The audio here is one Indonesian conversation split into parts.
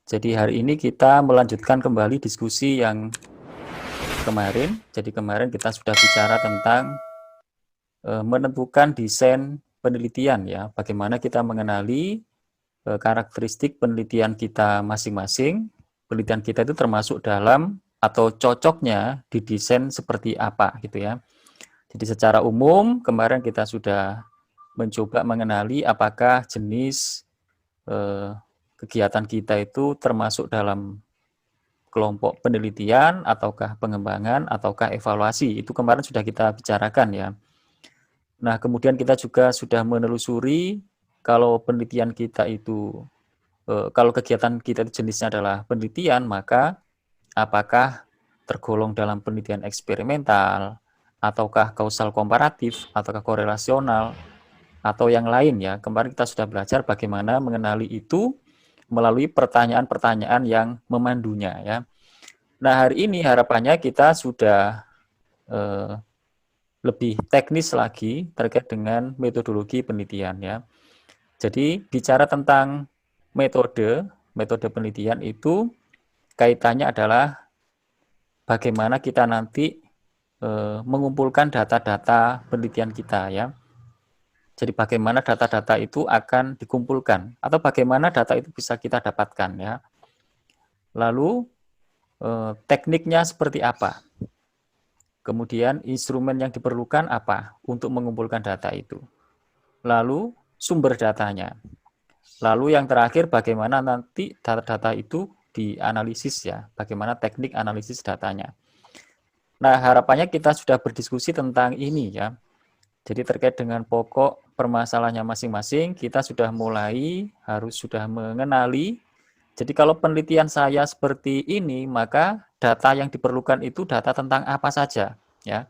Jadi hari ini kita melanjutkan kembali diskusi yang kemarin. Jadi kemarin kita sudah bicara tentang menentukan desain penelitian ya. Bagaimana kita mengenali karakteristik penelitian kita masing-masing. Penelitian kita itu termasuk dalam atau cocoknya didesain seperti apa gitu ya. Jadi secara umum kemarin kita sudah mencoba mengenali apakah jenis kegiatan kita itu termasuk dalam kelompok penelitian, ataukah pengembangan, ataukah evaluasi. Itu kemarin sudah kita bicarakan ya. Nah, kemudian kita juga sudah menelusuri kalau penelitian kita itu, kalau kegiatan kita itu jenisnya adalah penelitian, maka apakah tergolong dalam penelitian eksperimental, ataukah kausal komparatif, ataukah korelasional, atau yang lain ya. Kemarin kita sudah belajar bagaimana mengenali itu melalui pertanyaan-pertanyaan yang memandunya ya. Nah, hari ini harapannya kita sudah lebih teknis lagi terkait dengan metodologi penelitian ya. Jadi bicara tentang metode penelitian itu kaitannya adalah bagaimana kita nanti mengumpulkan data-data penelitian kita ya. Jadi bagaimana data-data itu akan dikumpulkan atau bagaimana data itu bisa kita dapatkan ya. Lalu tekniknya seperti apa? Kemudian instrumen yang diperlukan apa untuk mengumpulkan data itu. Lalu sumber datanya. Lalu yang terakhir bagaimana nanti data-data itu dianalisis ya, bagaimana teknik analisis datanya. Nah, harapannya kita sudah berdiskusi tentang ini ya. Jadi terkait dengan pokok permasalahannya masing-masing, kita sudah mulai sudah mengenali. Jadi kalau penelitian saya seperti ini, maka data yang diperlukan itu data tentang apa saja ya.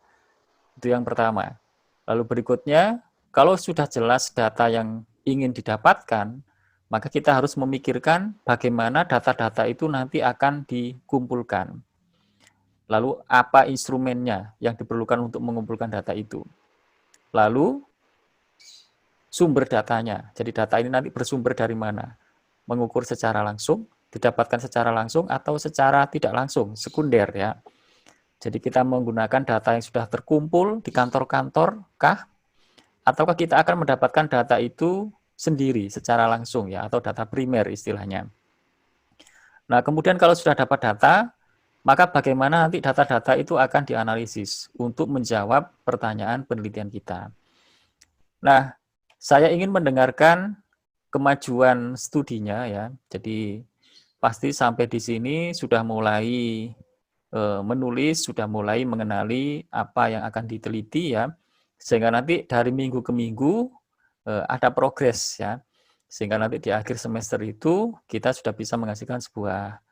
Itu yang pertama. Lalu berikutnya, kalau sudah jelas data yang ingin didapatkan, maka kita harus memikirkan bagaimana data-data itu nanti akan dikumpulkan. Lalu apa instrumennya yang diperlukan untuk mengumpulkan data itu. Lalu sumber datanya. Jadi data ini nanti bersumber dari mana? Mengukur secara langsung, didapatkan secara langsung atau secara tidak langsung, sekunder ya. Jadi kita menggunakan data yang sudah terkumpul di kantor-kantor kah? Ataukah kita akan mendapatkan data itu sendiri secara langsung ya, atau data primer istilahnya. Nah, kemudian kalau sudah dapat data, maka bagaimana nanti data-data itu akan dianalisis untuk menjawab pertanyaan penelitian kita. Nah, saya ingin mendengarkan kemajuan studinya ya. Jadi pasti sampai di sini sudah mulai menulis, sudah mulai mengenali apa yang akan diteliti ya. Sehingga nanti dari minggu ke minggu ada progres ya. Sehingga nanti di akhir semester itu kita sudah bisa menghasilkan sebuah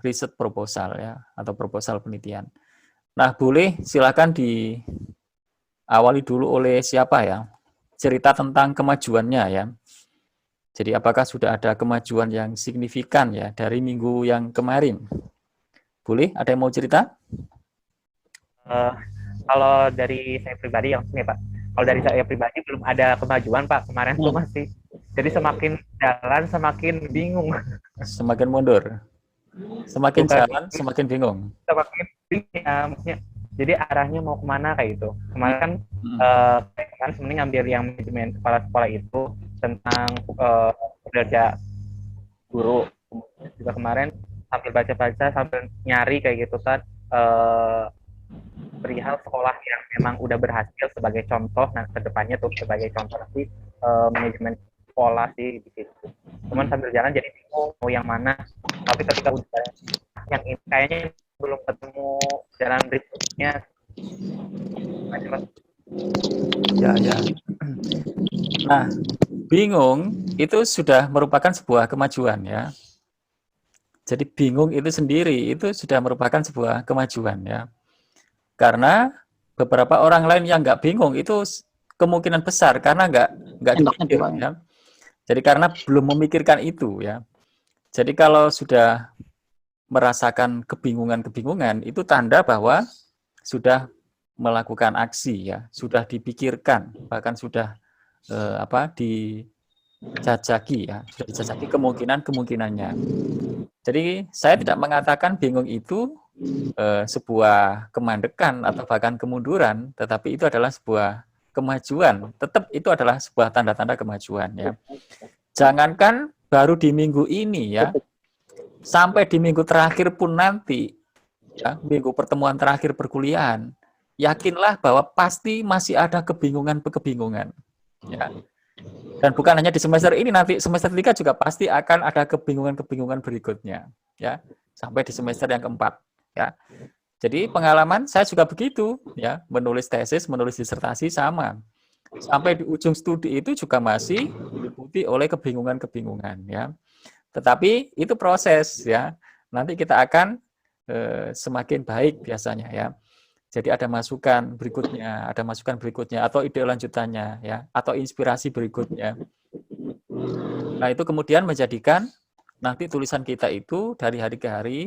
riset proposal ya, atau proposal penelitian. Nah, boleh silakan diawali dulu oleh siapa ya? Cerita tentang kemajuannya ya. Jadi apakah sudah ada kemajuan yang signifikan ya dari minggu yang kemarin? Boleh? Ada yang mau cerita? Uh, Kalau dari saya pribadi yang ini Pak, kalau dari saya pribadi belum ada kemajuan Pak, kemarin tuh masih, jadi semakin jalan semakin bingung. Semakin mundur. Semakin Bukan jalan, semakin bingung. semakin bingung ya, maksudnya jadi arahnya mau kemana kayak gitu. Kemarin kan kemarin sebenarnya ngambil yang manajemen kepala sekolah itu tentang kerja guru. Juga kemarin sambil baca-baca sambil nyari kayak gitu kan, perihal sekolah yang memang udah berhasil sebagai contoh, nah kedepannya tuh sebagai contoh nanti manajemen sekolah sih di situ. Cuman sambil jalan jadi bingung mau yang mana. Tapi ketika udah yang ini kayaknya belum ketemu jalan berikutnya. Ya, ya. Nah, bingung itu sudah merupakan sebuah kemajuan ya. Jadi bingung itu sendiri itu sudah merupakan sebuah kemajuan ya. Karena beberapa orang lain yang nggak bingung itu kemungkinan besar karena nggak dipikir ya. Jadi karena belum memikirkan itu ya. Jadi kalau sudah merasakan kebingungan-kebingungan itu tanda bahwa sudah melakukan aksi ya, sudah dipikirkan, bahkan sudah dijajaki ya, sudah dijajaki kemungkinan-kemungkinannya. Jadi saya tidak mengatakan bingung itu sebuah kemandekan atau bahkan kemunduran, tetapi itu adalah sebuah kemajuan. Tetap itu adalah sebuah tanda-tanda kemajuan ya. Jangankan baru di minggu ini ya, sampai di minggu terakhir pun nanti, ya, minggu pertemuan terakhir perkuliahan, yakinlah bahwa pasti masih ada kebingungan-kebingungan. Ya. Dan bukan hanya di semester ini, nanti semester 3 juga pasti akan ada kebingungan-kebingungan berikutnya. Ya, sampai di semester yang keempat. Ya. Jadi pengalaman saya juga begitu, ya, menulis tesis, menulis disertasi sama. Sampai di ujung studi itu juga masih diliputi oleh kebingungan-kebingungan, ya. Tetapi itu proses, ya. Nanti kita akan semakin baik biasanya, ya. Jadi ada masukan berikutnya, atau ide lanjutannya, ya, atau inspirasi berikutnya. Nah itu kemudian menjadikan nanti tulisan kita itu dari hari ke hari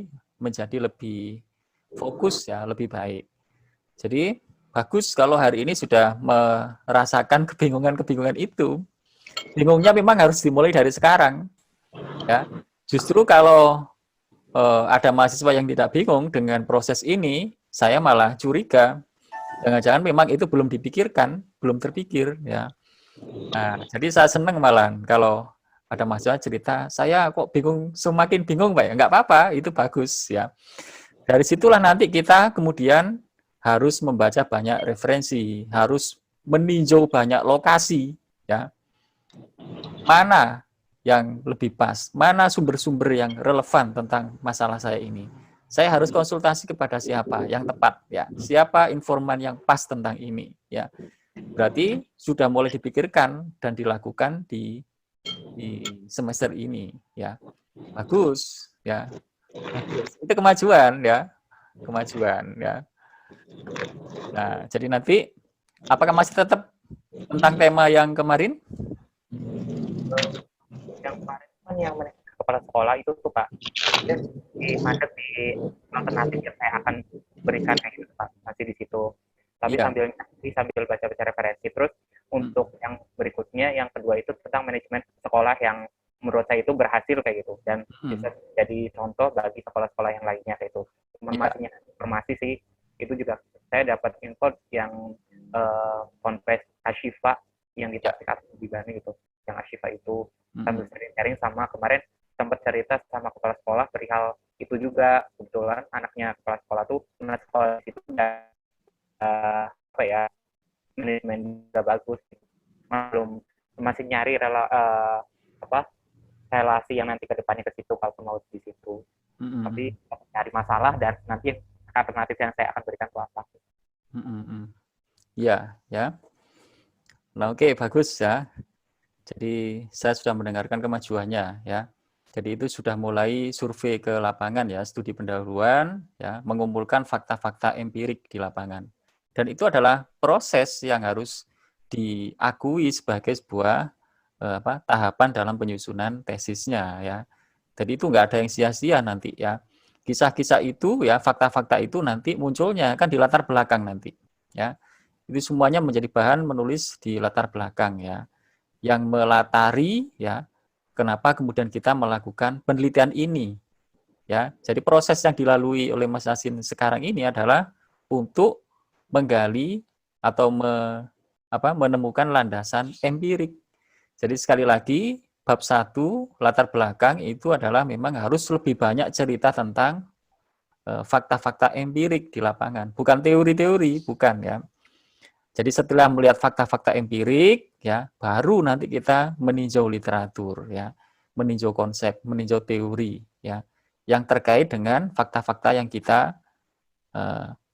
menjadi lebih fokus ya, lebih baik. Jadi bagus kalau hari ini sudah merasakan kebingungan-kebingungan itu. Bingungnya memang harus dimulai dari sekarang. Ya, justru kalau ada mahasiswa yang tidak bingung dengan proses ini, saya malah curiga. Jangan-jangan memang itu belum dipikirkan, belum terpikir. Ya. Nah, jadi saya senang malah kalau ada mahasiswa cerita, saya kok bingung, semakin bingung, Pak. Enggak apa-apa, itu bagus ya. Dari situlah nanti kita kemudian harus membaca banyak referensi, harus meninjau banyak lokasi, ya. Mana yang lebih pas, mana sumber-sumber yang relevan tentang masalah saya ini. Saya harus konsultasi kepada siapa yang tepat, ya. Siapa informan yang pas tentang ini, ya. Berarti sudah mulai dipikirkan dan dilakukan di semester ini, ya. Bagus, ya. Itu kemajuan ya, kemajuan ya. Nah, jadi nanti apakah masih tetap tentang tema yang kemarin? Yang kemarin kan yang kepala sekolah itu tuh Pak, di mandek di alternatif yang saya akan berikan kayak gitu Pak, masih di situ. Tapi Iya. sambil baca-baca referensi. Terus untuk yang berikutnya, yang kedua itu tentang manajemen sekolah yang menurut saya itu berhasil kayak gitu dan bisa jadi contoh bagi sekolah-sekolah yang lainnya kayak itu. Informasi sih itu juga saya dapat info yang konfes Ashifa yang di Bani gitu, yang Ashifa itu sambil sharing sama kemarin sempat cerita sama kepala sekolah perihal itu juga. Kebetulan anaknya kepala sekolah tuh sekolah itu apa ya, manajemen udah bagus, belum masih nyari relasi yang nanti ke depannya ke situ kalau mau di situ. Tapi nyari masalah dan nanti alternatif yang saya akan berikan ke apa. Ya, ya. Nah, oke, bagus ya. Jadi saya sudah mendengarkan kemajuannya ya. Jadi itu sudah mulai survei ke lapangan ya, studi pendahuluan ya, mengumpulkan fakta-fakta empirik di lapangan. Dan itu adalah proses yang harus diakui sebagai sebuah tahapan dalam penyusunan tesisnya ya. Jadi itu nggak ada yang sia-sia nanti ya. Kisah-kisah itu ya, fakta-fakta itu nanti munculnya kan di latar belakang nanti ya. Itu semuanya menjadi bahan menulis di latar belakang ya, yang melatari ya kenapa kemudian kita melakukan penelitian ini ya. Jadi proses yang dilalui oleh Mas Yasin sekarang ini adalah untuk menggali atau menemukan landasan empirik. Jadi sekali lagi bab 1 latar belakang itu adalah memang harus lebih banyak cerita tentang fakta-fakta empirik di lapangan, bukan teori-teori, bukan ya. Jadi setelah melihat fakta-fakta empirik, ya, baru nanti kita meninjau literatur, ya, meninjau konsep, meninjau teori, ya, yang terkait dengan fakta-fakta yang kita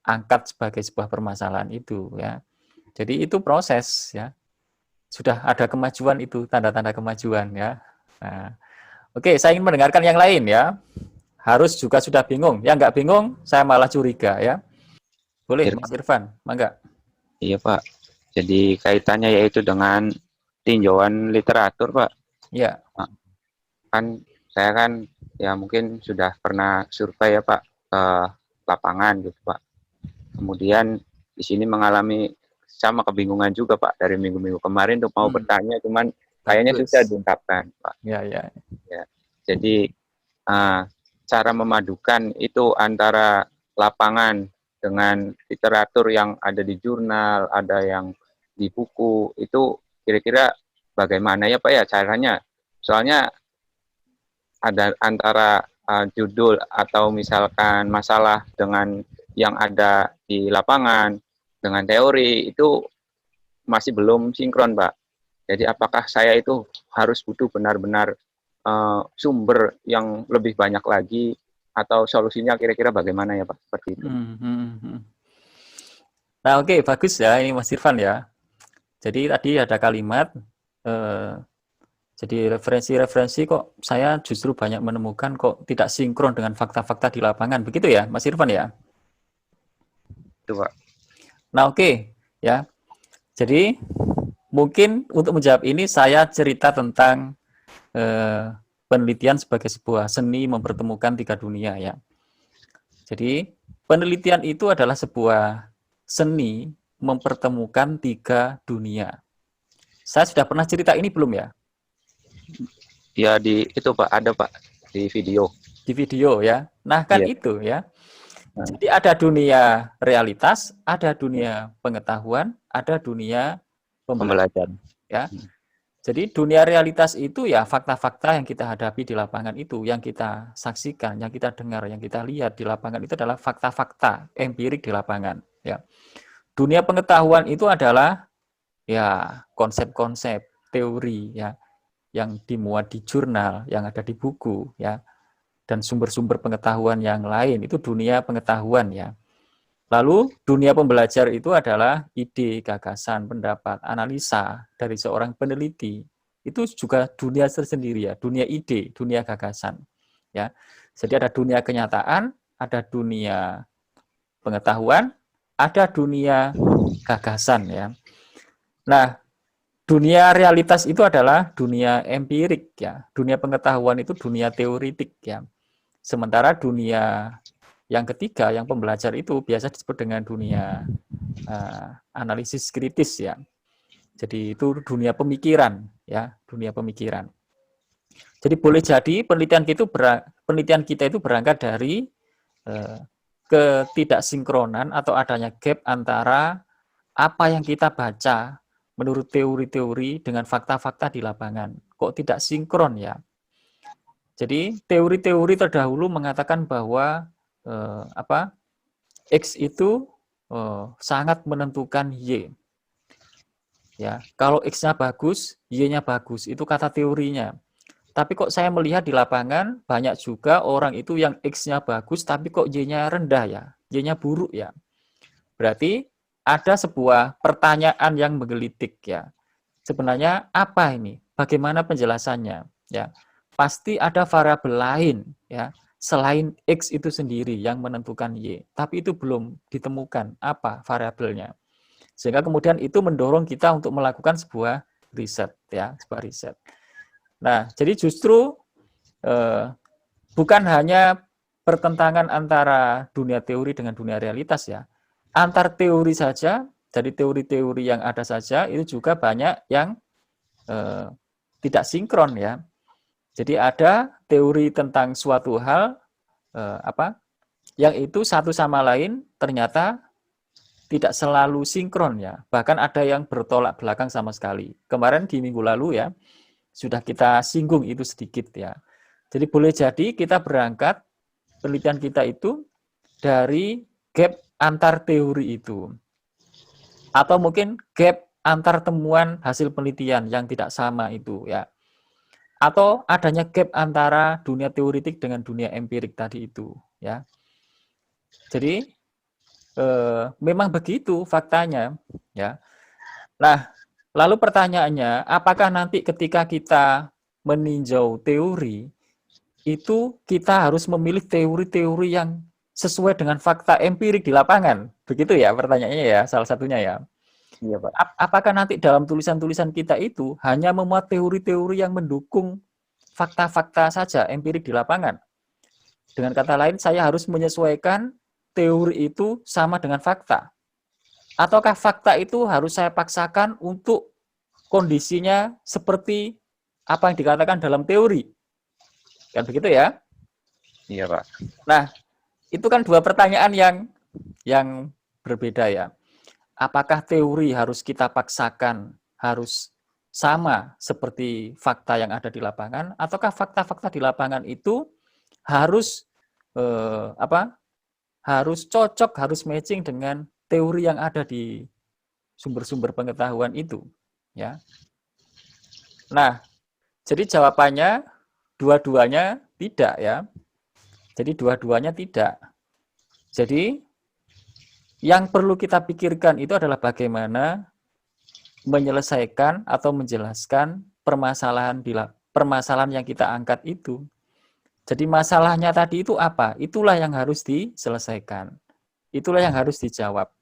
angkat sebagai sebuah permasalahan itu, ya. Jadi itu proses, ya. Sudah ada kemajuan itu, tanda-tanda kemajuan, ya. Nah, oke, saya ingin mendengarkan yang lain, ya. Harus juga sudah bingung, ya nggak bingung, saya malah curiga, ya. Boleh, Mas Irfan, mangga. Iya Pak, jadi kaitannya yaitu dengan tinjauan literatur Pak. Iya. Kan saya kan ya mungkin sudah pernah survei ya Pak ke lapangan gitu Pak. Kemudian di sini mengalami sama kebingungan juga Pak dari minggu-minggu kemarin untuk mau bertanya, cuman kayaknya bagus. susah diungkapkan, Pak. Ya, ya. Ya. Jadi cara memadukan itu antara lapangan dengan literatur yang ada di jurnal, ada yang di buku, itu kira-kira bagaimana ya Pak ya caranya? Soalnya ada antara judul atau misalkan masalah dengan yang ada di lapangan, dengan teori, itu masih belum sinkron, Pak. Jadi apakah saya itu harus butuh benar-benar sumber yang lebih banyak lagi, atau solusinya kira-kira bagaimana ya Pak? Seperti itu. Nah, oke, bagus ya ini Mas Irfan ya. Jadi tadi ada kalimat, jadi referensi-referensi kok saya justru banyak menemukan kok tidak sinkron dengan fakta-fakta di lapangan. Begitu ya Mas Irfan ya? Itu Pak. Nah, oke ya. Jadi mungkin untuk menjawab ini saya cerita tentang penelitian sebagai sebuah seni mempertemukan tiga dunia ya. Jadi penelitian itu adalah sebuah seni mempertemukan tiga dunia. Saya sudah pernah cerita ini belum ya? Ya di itu Pak, ada Pak di video. Di video ya. Nah kan Iya. itu ya. Jadi ada dunia realitas, ada dunia pengetahuan, ada dunia pembelajaran. Ya. Jadi dunia realitas itu ya fakta-fakta yang kita hadapi di lapangan itu, yang kita saksikan, yang kita dengar, yang kita lihat di lapangan itu adalah fakta-fakta empirik di lapangan. Ya. Dunia pengetahuan itu adalah ya konsep-konsep, teori ya yang dimuat di jurnal, yang ada di buku ya. Dan sumber-sumber pengetahuan yang lain itu dunia pengetahuan ya. Lalu dunia pembelajar itu adalah ide, gagasan, pendapat, analisa dari seorang peneliti. Itu juga dunia tersendiri ya, dunia ide, dunia gagasan. Ya. Jadi ada dunia kenyataan, ada dunia pengetahuan, ada dunia gagasan ya. Nah, dunia realitas itu adalah dunia empirik ya. Dunia pengetahuan itu dunia teoritik ya. Sementara dunia yang ketiga, yang pembelajar itu biasa disebut dengan dunia analisis kritis ya. Jadi itu dunia pemikiran ya, dunia pemikiran. Jadi boleh jadi penelitian kita itu berangkat dari ketidaksinkronan atau adanya gap antara apa yang kita baca menurut teori-teori dengan fakta-fakta di lapangan. Kok tidak sinkron ya? Jadi teori-teori terdahulu mengatakan bahwa X itu sangat menentukan Y. Ya, kalau X-nya bagus, Y-nya bagus. Itu kata teorinya. Tapi kok saya melihat di lapangan banyak juga orang itu yang X-nya bagus, tapi kok Y-nya rendah ya, Y-nya buruk ya. Berarti ada sebuah pertanyaan yang menggelitik ya. Sebenarnya apa ini? Bagaimana penjelasannya? Ya. Pasti ada variabel lain ya selain X itu sendiri yang menentukan Y, tapi itu belum ditemukan apa variabelnya, sehingga kemudian itu mendorong kita untuk melakukan sebuah riset ya, sebuah riset. Nah, jadi justru bukan hanya pertentangan antara dunia teori dengan dunia realitas ya, antar teori saja, dari teori-teori yang ada saja itu juga banyak yang tidak sinkron ya. Jadi ada teori tentang suatu hal yang itu satu sama lain ternyata tidak selalu sinkron ya. Bahkan ada yang bertolak belakang sama sekali. Kemarin di minggu lalu ya sudah kita singgung itu sedikit ya. Jadi boleh jadi kita berangkat penelitian kita itu dari gap antar teori itu. Atau mungkin gap antar temuan hasil penelitian yang tidak sama itu ya. Atau adanya gap antara dunia teoritik dengan dunia empirik tadi itu ya. Jadi memang begitu faktanya ya. Nah, lalu pertanyaannya, apakah nanti ketika kita meninjau teori itu kita harus memilih teori-teori yang sesuai dengan fakta empirik di lapangan? Begitu ya pertanyaannya ya, salah satunya ya. Iya, Pak. Apakah nanti dalam tulisan-tulisan kita itu hanya memuat teori-teori yang mendukung fakta-fakta saja empirik di lapangan? Dengan kata lain, saya harus menyesuaikan teori itu sama dengan fakta. Ataukah fakta itu harus saya paksakan untuk kondisinya seperti apa yang dikatakan dalam teori. Kan begitu ya? Iya, Pak. Nah, itu kan dua pertanyaan yang berbeda ya. Apakah teori harus kita paksakan harus sama seperti fakta yang ada di lapangan, ataukah fakta-fakta di lapangan itu harus harus cocok, harus matching dengan teori yang ada di sumber-sumber pengetahuan itu, ya. Nah, jadi jawabannya dua-duanya tidak ya. Jadi dua-duanya tidak. Jadi yang perlu kita pikirkan itu adalah bagaimana menyelesaikan atau menjelaskan permasalahan yang kita angkat itu. Jadi masalahnya tadi itu apa? Itulah yang harus diselesaikan. Itulah yang harus dijawab.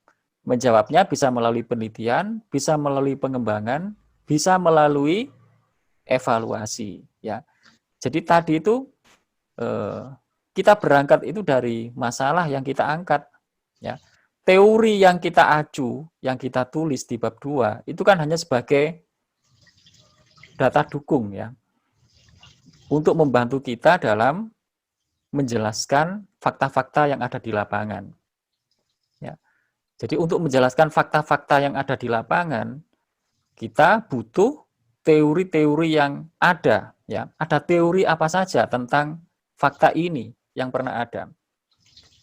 Menjawabnya bisa melalui penelitian, bisa melalui pengembangan, bisa melalui evaluasi. Ya. Jadi tadi itu kita berangkat itu dari masalah yang kita angkat. Ya. Teori yang kita acu, yang kita tulis di bab 2, itu kan hanya sebagai data dukung ya. Untuk membantu kita dalam menjelaskan fakta-fakta yang ada di lapangan. Ya. Jadi untuk menjelaskan fakta-fakta yang ada di lapangan, kita butuh teori-teori yang ada. Ya. Ada teori apa saja tentang fakta ini yang pernah ada.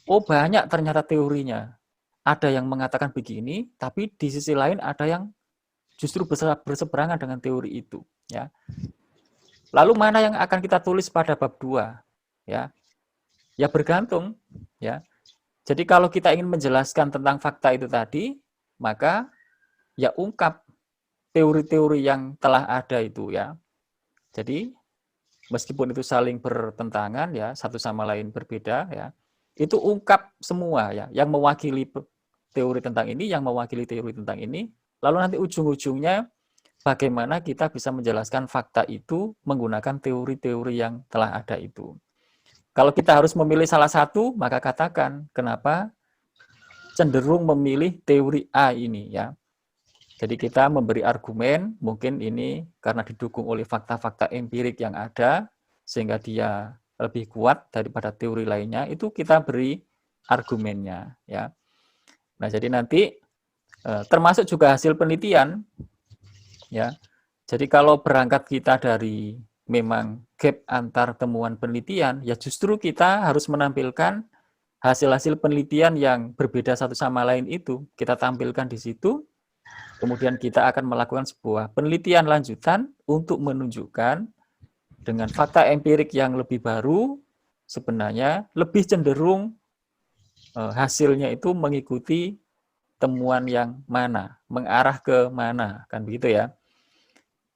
Oh, banyak ternyata teorinya. Ada yang mengatakan begini, tapi di sisi lain ada yang justru berseberangan dengan teori itu. Ya. Lalu mana yang akan kita tulis pada bab 2? Ya, ya bergantung. Ya. Jadi kalau kita ingin menjelaskan tentang fakta itu tadi, maka ya ungkap teori-teori yang telah ada itu ya. Jadi meskipun itu saling bertentangan ya, satu sama lain berbeda ya, itu ungkap semua ya, yang mewakili teori tentang ini, yang mewakili teori tentang ini, lalu nanti ujung-ujungnya bagaimana kita bisa menjelaskan fakta itu menggunakan teori-teori yang telah ada itu. Kalau kita harus memilih salah satu, maka katakan kenapa cenderung memilih teori A ini ya. Jadi kita memberi argumen, mungkin ini karena didukung oleh fakta-fakta empirik yang ada, sehingga dia lebih kuat daripada teori lainnya, itu kita beri argumennya ya. Nah, jadi nanti termasuk juga hasil penelitian ya. Jadi kalau berangkat kita dari memang gap antar temuan penelitian, ya justru kita harus menampilkan hasil-hasil penelitian yang berbeda satu sama lain itu. Kita tampilkan di situ, kemudian kita akan melakukan sebuah penelitian lanjutan untuk menunjukkan dengan fakta empirik yang lebih baru, sebenarnya lebih cenderung hasilnya itu mengikuti temuan yang mana, mengarah ke mana, kan begitu ya.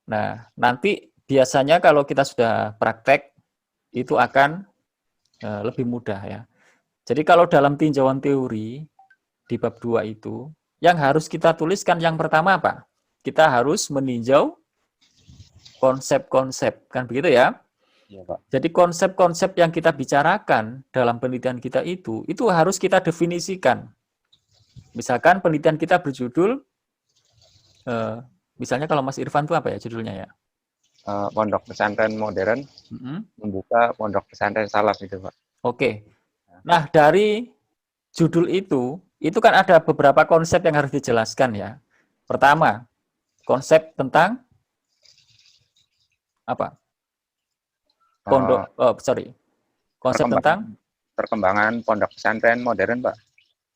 Nah, nanti biasanya kalau kita sudah praktek, itu akan lebih mudah ya. Jadi kalau dalam tinjauan teori, di bab 2 itu, yang harus kita tuliskan yang pertama apa? Kita harus meninjau konsep-konsep, kan begitu ya? Iya, Pak. Jadi konsep-konsep yang kita bicarakan dalam penelitian kita itu harus kita definisikan. Misalkan penelitian kita berjudul, misalnya kalau Mas Irfan itu apa ya judulnya ya? Pondok pesantren modern membuka pondok pesantren salaf itu, Pak. Oke. Nah, dari judul itu kan ada beberapa konsep yang harus dijelaskan ya. Pertama, konsep tentang apa? Konsep tentang perkembangan pondok pesantren modern, Pak.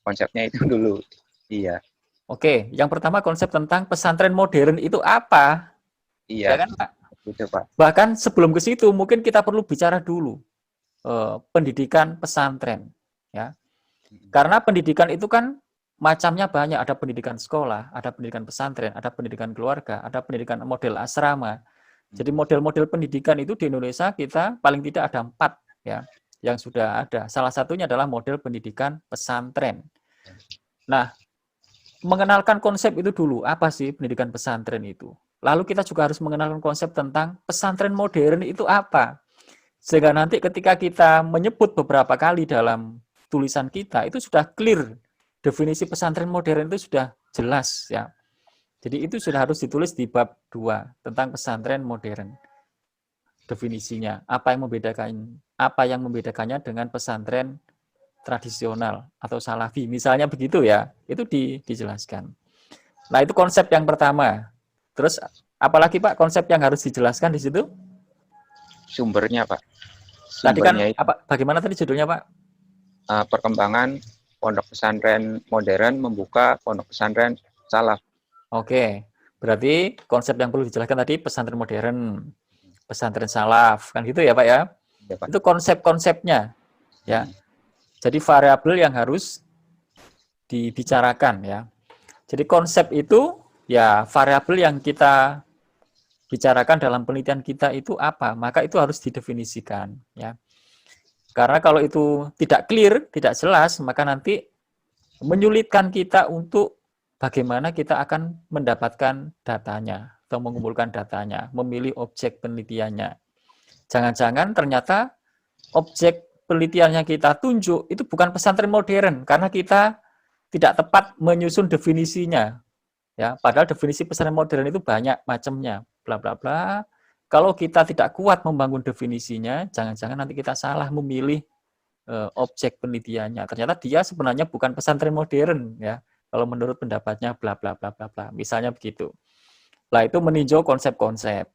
Konsepnya itu dulu. Iya. Oke, yang pertama konsep tentang pesantren modern itu apa? Iya. Ya kan, Pak? Itu, Pak. Bahkan sebelum ke situ mungkin kita perlu bicara dulu pendidikan pesantren, ya. Karena pendidikan itu kan macamnya banyak, ada pendidikan sekolah, ada pendidikan pesantren, ada pendidikan keluarga, ada pendidikan model asrama. Jadi model-model pendidikan itu di Indonesia kita paling tidak ada 4 ya yang sudah ada. Salah satunya adalah model pendidikan pesantren. Nah, mengenalkan konsep itu dulu, apa sih pendidikan pesantren itu? Lalu kita juga harus mengenalkan konsep tentang pesantren modern itu apa. Sehingga nanti ketika kita menyebut beberapa kali dalam tulisan kita, itu sudah clear. Definisi pesantren modern itu sudah jelas ya. Jadi itu sudah harus ditulis di bab 2 tentang pesantren modern. Definisinya, apa yang membedakannya dengan pesantren tradisional atau salafi, misalnya begitu ya, itu dijelaskan. Nah, itu konsep yang pertama. Terus apalagi Pak konsep yang harus dijelaskan di situ? Sumbernya, Pak. Tadi kan Sumbernya itu bagaimana tadi judulnya Pak? perkembangan pondok pesantren modern membuka pondok pesantren salaf. Oke, berarti konsep yang perlu dijelaskan tadi pesantren modern, pesantren salaf, kan gitu ya Pak ya? Ya, Pak. Itu konsep-konsepnya, ya. Jadi variabel yang harus dibicarakan ya. Jadi konsep itu ya variabel yang kita bicarakan dalam penelitian kita itu apa, maka itu harus didefinisikan ya. Karena kalau itu tidak clear, tidak jelas, maka nanti menyulitkan kita untuk bagaimana kita akan mendapatkan datanya atau mengumpulkan datanya, memilih objek penelitiannya. Jangan-jangan ternyata objek penelitian yang kita tunjuk itu bukan pesantren modern karena kita tidak tepat menyusun definisinya. Ya, padahal definisi pesantren modern itu banyak macamnya, bla bla bla. Kalau kita tidak kuat membangun definisinya, jangan-jangan nanti kita salah memilih objek penelitiannya. Ternyata dia sebenarnya bukan pesantren modern ya. Kalau menurut pendapatnya bla bla bla bla bla. Misalnya begitu. Lah itu meninjau konsep-konsep.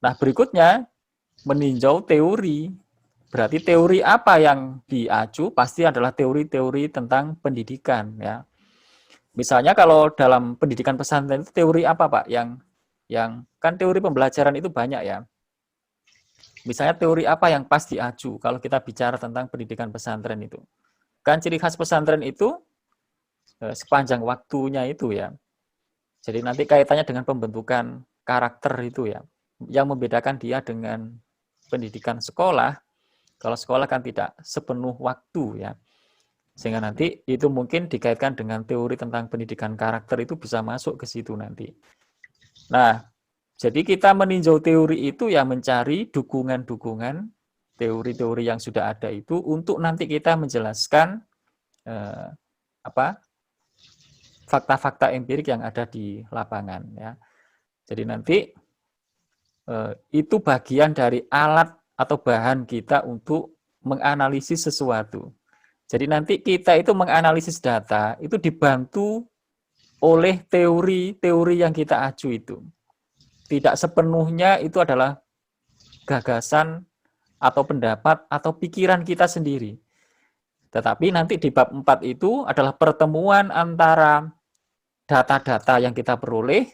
Nah, berikutnya meninjau teori. Berarti teori apa yang diacu pasti adalah teori-teori tentang pendidikan ya. Misalnya kalau dalam pendidikan pesantren itu teori apa Pak yang kan teori pembelajaran itu banyak ya. Misalnya teori apa yang pas diacu kalau kita bicara tentang pendidikan pesantren itu. Kan ciri khas pesantren itu sepanjang waktunya itu ya. Jadi nanti kaitannya dengan pembentukan karakter itu ya. Yang membedakan dia dengan pendidikan sekolah, kalau sekolah kan tidak sepenuh waktu ya. Sehingga nanti itu mungkin dikaitkan dengan teori tentang pendidikan karakter itu bisa masuk ke situ nanti. Nah, jadi kita meninjau teori itu ya mencari dukungan-dukungan teori-teori yang sudah ada itu untuk nanti kita menjelaskan fakta-fakta empirik yang ada di lapangan ya. Jadi nanti itu bagian dari alat atau bahan kita untuk menganalisis sesuatu. Jadi nanti kita itu menganalisis data itu dibantu oleh teori-teori yang kita acu itu. Tidak sepenuhnya itu adalah gagasan atau pendapat atau pikiran kita sendiri. Tetapi nanti di bab 4 itu adalah pertemuan antara data-data yang kita peroleh,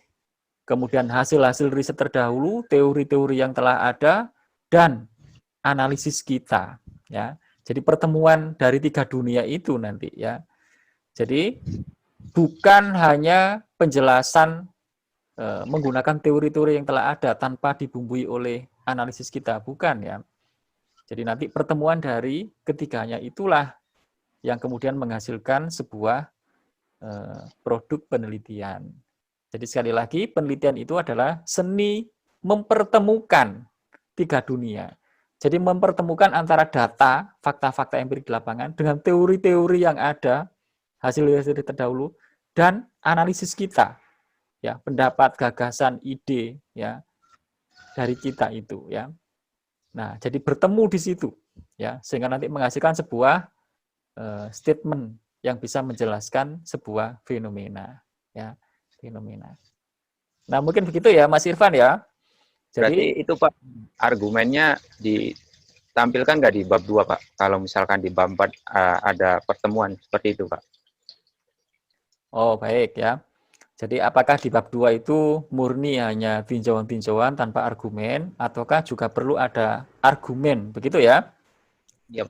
kemudian hasil-hasil riset terdahulu, teori-teori yang telah ada, dan analisis kita. Ya. Jadi pertemuan dari 3 dunia itu nanti ya. Jadi bukan hanya penjelasan menggunakan teori-teori yang telah ada tanpa dibumbui oleh analisis kita, bukan ya. Jadi nanti pertemuan dari ketiganya itulah yang kemudian menghasilkan sebuah produk penelitian. Jadi sekali lagi penelitian itu adalah seni mempertemukan 3 dunia. Jadi mempertemukan antara data, fakta-fakta empirik di lapangan dengan teori-teori yang ada, hasil-hasil terdahulu, dan analisis kita. Ya, pendapat, gagasan, ide ya dari kita itu ya. Nah, jadi bertemu di situ ya, sehingga nanti menghasilkan sebuah statement yang bisa menjelaskan sebuah fenomena ya, fenomena. Nah, mungkin begitu ya Mas Irfan ya. Jadi Jadi itu Pak, argumennya ditampilkan nggak di bab 2 Pak? Kalau misalkan di bab 4 ada pertemuan seperti itu Pak. oh, baik ya. Jadi apakah di bab 2 itu murni hanya tinjauan-tinjauan tanpa argumen, ataukah juga perlu ada argumen, begitu ya? Iya.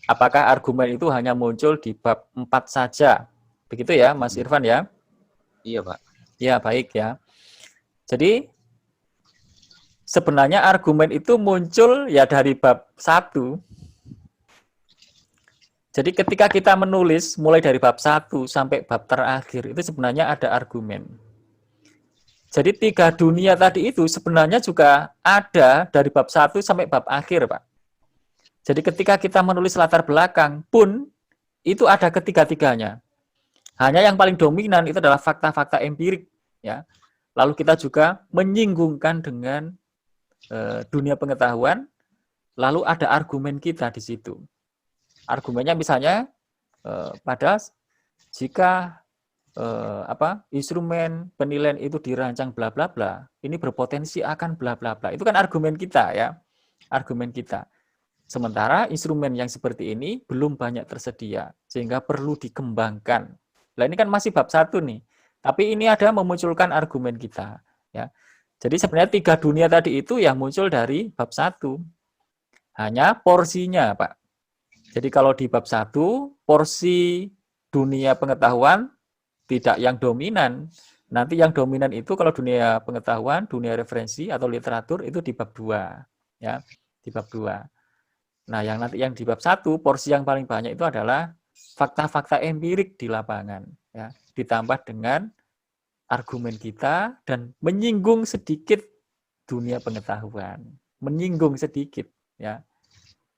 Apakah argumen itu hanya muncul di bab 4 saja? Begitu ya, Mas Irfan ya? Iya, Pak. Ya, baik ya. Jadi sebenarnya argumen itu muncul ya dari bab 1. Jadi ketika kita menulis mulai dari bab 1 sampai bab terakhir itu sebenarnya ada argumen. Jadi 3 dunia tadi itu sebenarnya juga ada dari bab 1 sampai bab akhir, Pak. Jadi ketika kita menulis latar belakang pun itu ada ketiga-tiganya. Hanya yang paling dominan itu adalah fakta-fakta empirik ya. Lalu kita juga menyinggungkan dengan dunia pengetahuan, lalu ada argumen kita di situ. Argumennya misalnya pada jika instrumen penilaian itu dirancang bla bla bla, ini berpotensi akan bla bla bla. Itu kan argumen kita ya, argumen kita. Sementara instrumen yang seperti ini belum banyak tersedia, sehingga perlu dikembangkan. Nah ini kan masih bab 1 nih, tapi ini ada memunculkan argumen kita. Ya. Jadi sebenarnya 3 dunia tadi itu yang muncul dari bab 1. Hanya porsinya, Pak. Jadi kalau di bab 1, porsi dunia pengetahuan tidak yang dominan. Nanti yang dominan itu kalau dunia pengetahuan, dunia referensi atau literatur itu di bab 2. Ya, di bab 2. Nah, yang nanti yang di bab 1, porsi yang paling banyak itu adalah fakta-fakta empirik di lapangan. Ya, ditambah dengan argumen kita dan menyinggung sedikit dunia pengetahuan. Menyinggung sedikit. Ya.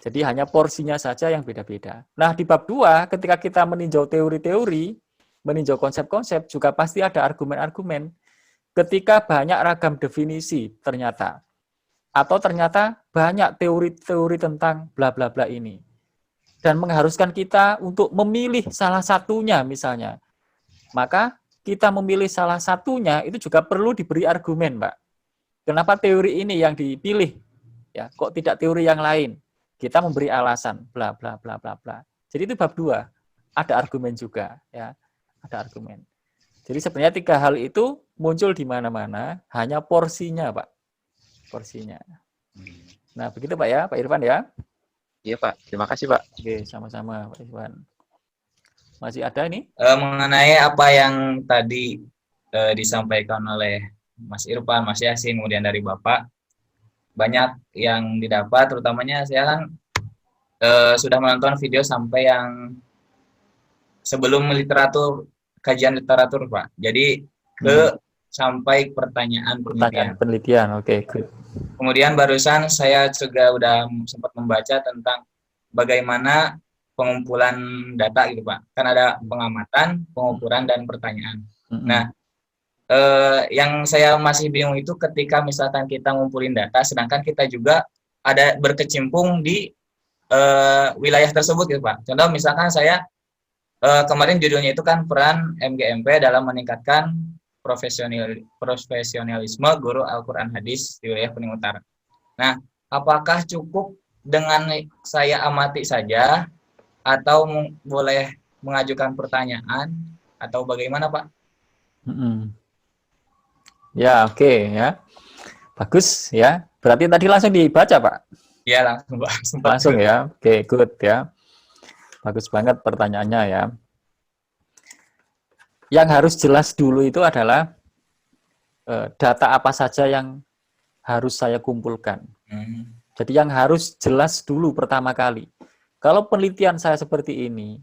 Jadi hanya porsinya saja yang beda-beda. Nah, di bab 2, ketika kita meninjau teori-teori, meninjau konsep-konsep, juga pasti ada argumen-argumen. Ketika banyak ragam definisi ternyata, atau ternyata banyak teori-teori tentang bla bla bla ini, dan mengharuskan kita untuk memilih salah satunya misalnya, maka kita memilih salah satunya itu juga perlu diberi argumen, Mbak. Kenapa teori ini yang dipilih? Ya, kok tidak teori yang lain? Kita memberi alasan, bla bla bla bla bla. Jadi itu bab 2, ada argumen juga, ya, ada argumen. Jadi sebenarnya 3 hal itu muncul di mana-mana, hanya porsinya, Pak, porsinya. Nah begitu Pak ya, Pak Irfan ya. Iya Pak, terima kasih Pak. Oke, sama-sama Pak Irfan. Masih ada ini? Mengenai apa yang tadi disampaikan oleh Mas Irfan, Mas Yasin, kemudian dari Bapak, banyak yang didapat, terutamanya saya kan sudah menonton video sampai yang sebelum literatur, kajian literatur Pak. Jadi sampai pertanyaan penelitian. Oke, good. Kemudian barusan saya juga udah sempat membaca tentang bagaimana pengumpulan data gitu Pak. Kan ada pengamatan, pengukuran, dan pertanyaan. Nah, yang saya masih bingung itu ketika misalkan kita ngumpulin data, sedangkan kita juga ada berkecimpung di wilayah tersebut gitu Pak. Contoh misalkan saya kemarin judulnya itu kan peran MGMP dalam meningkatkan profesionalisme guru Al-Quran Hadis di wilayah Kuning Utara. Nah, apakah cukup dengan saya amati saja atau boleh mengajukan pertanyaan atau bagaimana Pak? Ya, oke ya. Bagus ya. Berarti tadi langsung dibaca, Pak? Ya, langsung Pak. Langsung ya. Oke, good ya. Bagus banget pertanyaannya ya. Yang harus jelas dulu itu adalah data apa saja yang harus saya kumpulkan. Jadi yang harus jelas dulu pertama kali. Kalau penelitian saya seperti ini,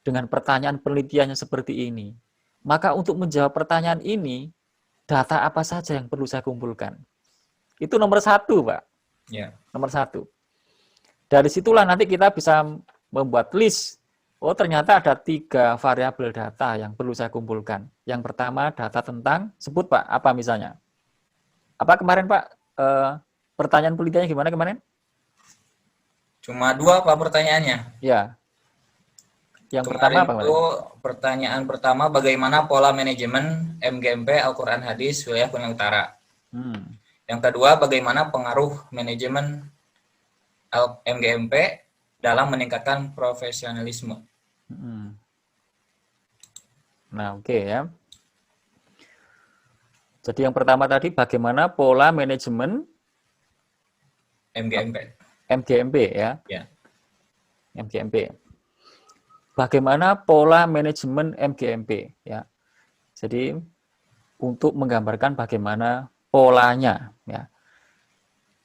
dengan pertanyaan penelitiannya seperti ini, maka untuk menjawab pertanyaan ini, data apa saja yang perlu saya kumpulkan? Itu nomor 1, Pak. Ya. Nomor 1. Dari situlah nanti kita bisa membuat list. Oh, ternyata ada 3 variabel data yang perlu saya kumpulkan. Yang pertama, data tentang, sebut Pak, apa misalnya? Apa kemarin Pak, pertanyaan penelitiannya gimana kemarin? Cuma 2 Pak pertanyaannya. Ya. Yang kemarin pertama apa? Itu pertanyaan pertama, bagaimana pola manajemen MGMP Al-Quran Hadis wilayah Kuning Utara. Yang kedua, bagaimana pengaruh manajemen MGMP dalam meningkatkan profesionalisme. Nah, oke ya. Jadi yang pertama tadi bagaimana pola manajemen MGMP ya. Ya. MGMP. Bagaimana pola manajemen MGMP ya. Jadi untuk menggambarkan bagaimana polanya ya.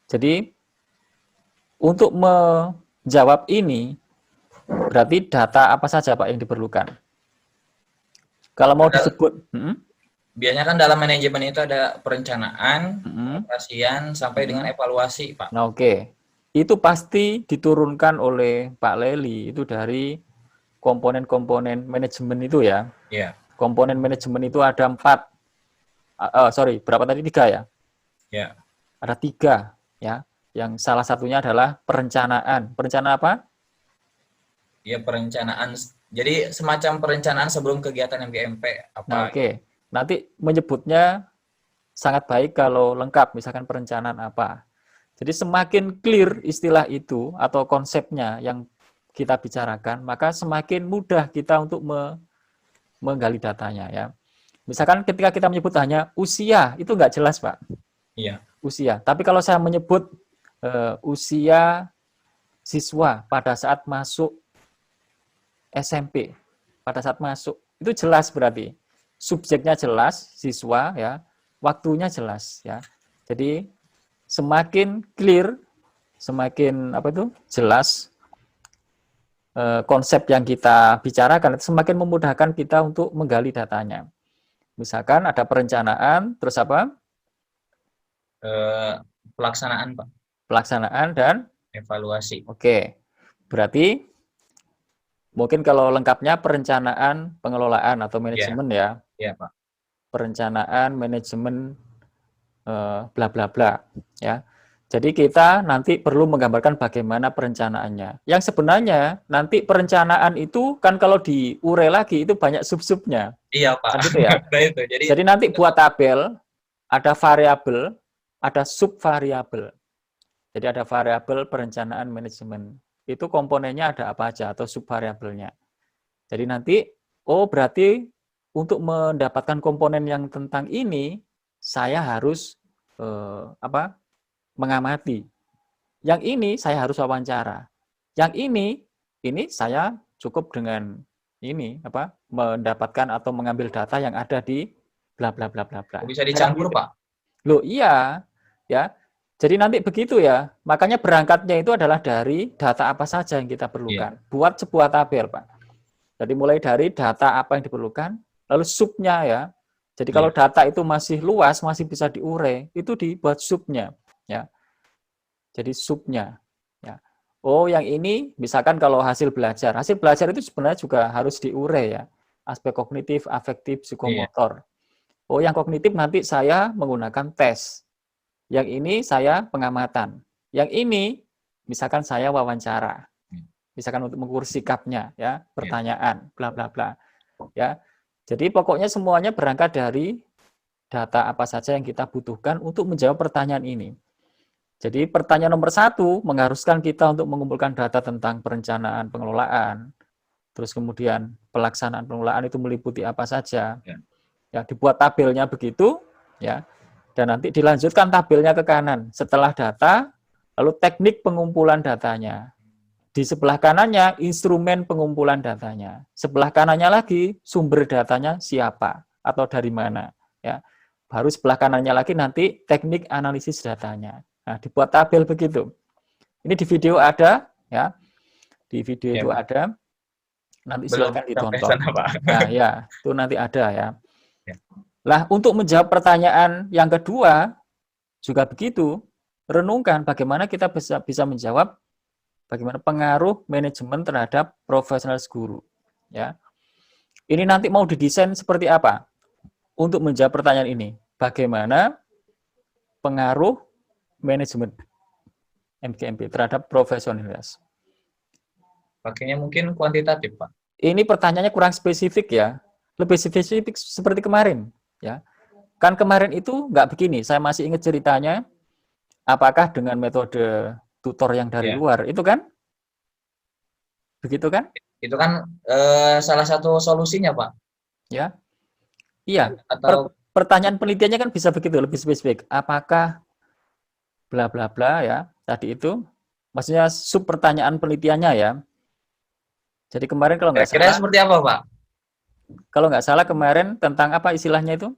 Jadi untuk menjawab ini berarti data apa saja Pak yang diperlukan? Kalau mau disebut, biasanya kan dalam manajemen itu ada perencanaan, operasian, sampai dengan evaluasi, Pak. Nah, oke. Itu pasti diturunkan oleh Pak Leli itu dari komponen-komponen manajemen itu ya. Iya. Komponen manajemen itu ada 4. sorry, berapa tadi? 3 ya? Ya. Ada 3 ya. Yang salah satunya adalah perencanaan. Perencanaan apa? Ya, perencanaan. Jadi semacam perencanaan sebelum kegiatan MGMP Nah, apa? oke. Nanti menyebutnya sangat baik kalau lengkap, misalkan perencanaan apa. Jadi semakin clear istilah itu atau konsepnya yang kita bicarakan, maka semakin mudah kita untuk menggali datanya ya. Misalkan ketika kita menyebut hanya usia, itu nggak jelas, Pak. Iya. Usia. Tapi kalau saya menyebut usia siswa pada saat masuk SMP, pada saat masuk, itu jelas berarti. Subjeknya jelas, siswa ya, waktunya jelas ya. Jadi semakin clear, semakin jelas konsep yang kita bicarakan, semakin memudahkan kita untuk menggali datanya. Misalkan ada perencanaan, terus apa? Pelaksanaan, Pak. Pelaksanaan dan evaluasi. Oke. Berarti mungkin kalau lengkapnya perencanaan, pengelolaan atau manajemen ya. Iya, Pak. Perencanaan, manajemen, bla bla bla ya. Jadi kita nanti perlu menggambarkan bagaimana perencanaannya. Yang sebenarnya nanti perencanaan itu kan kalau diurai lagi itu banyak sub-subnya. Iya, Pak. Kan gitu ya. Jadi nanti buat tabel, ada variabel, ada subvariabel. Jadi ada variabel perencanaan manajemen. Itu komponennya ada apa aja atau subvariabelnya. Jadi nanti, berarti untuk mendapatkan komponen yang tentang ini, saya harus mengamati. Yang ini saya harus wawancara. Yang ini saya cukup dengan ini mendapatkan atau mengambil data yang ada di bla bla bla bla bla. Bisa dicampur, Pak? Loh, iya, ya. Jadi nanti begitu ya. Makanya berangkatnya itu adalah dari data apa saja yang kita perlukan. Buat sebuah tabel, Pak. Jadi mulai dari data apa yang diperlukan, lalu subnya ya. Jadi kalau data itu masih luas, masih bisa diurai, itu dibuat subnya, ya. Jadi subnya, ya. Oh, yang ini misalkan kalau hasil belajar itu sebenarnya juga harus diurai ya. Aspek kognitif, afektif, psikomotor. Oh, yang kognitif nanti saya menggunakan tes. Yang ini saya pengamatan. Yang ini misalkan saya wawancara. Misalkan untuk mengukur sikapnya ya, pertanyaan, bla bla bla. Ya. Jadi pokoknya semuanya berangkat dari data apa saja yang kita butuhkan untuk menjawab pertanyaan ini. Jadi pertanyaan nomor 1 mengharuskan kita untuk mengumpulkan data tentang perencanaan pengelolaan. Terus kemudian pelaksanaan pengelolaan itu meliputi apa saja. Ya, dibuat tabelnya begitu ya. Dan nanti dilanjutkan tabelnya ke kanan. Setelah data, lalu teknik pengumpulan datanya. Di sebelah kanannya, instrumen pengumpulan datanya. Sebelah kanannya lagi, sumber datanya siapa atau dari mana. Ya. Baru sebelah kanannya lagi nanti teknik analisis datanya. Nah, dibuat tabel begitu. Ini di video ada, ya. Di video itu ada. Nanti silakan ditonton. Nah, ya, itu nanti ada ya. Lah, untuk menjawab pertanyaan yang kedua, juga begitu, renungkan bagaimana kita bisa menjawab bagaimana pengaruh manajemen terhadap profesionalitas guru. Ya. Ini nanti mau didesain seperti apa? Untuk menjawab pertanyaan ini, bagaimana pengaruh manajemen MGMP terhadap profesionalitas? Pakainya mungkin kuantitatif, Pak. Ini pertanyaannya kurang spesifik ya. Lebih spesifik seperti kemarin. Ya, kan kemarin itu nggak begini. Saya masih ingat ceritanya. Apakah dengan metode tutor yang dari luar itu kan? Begitu kan? Itu kan salah satu solusinya, Pak. Ya, iya. Atau pertanyaan penelitiannya kan bisa begitu, lebih spesifik. Apakah bla bla bla ya? Tadi itu, maksudnya sub pertanyaan penelitiannya ya. Jadi kemarin kalau nggak salah. Seperti apa, Pak? Kalau nggak salah kemarin tentang apa istilahnya itu?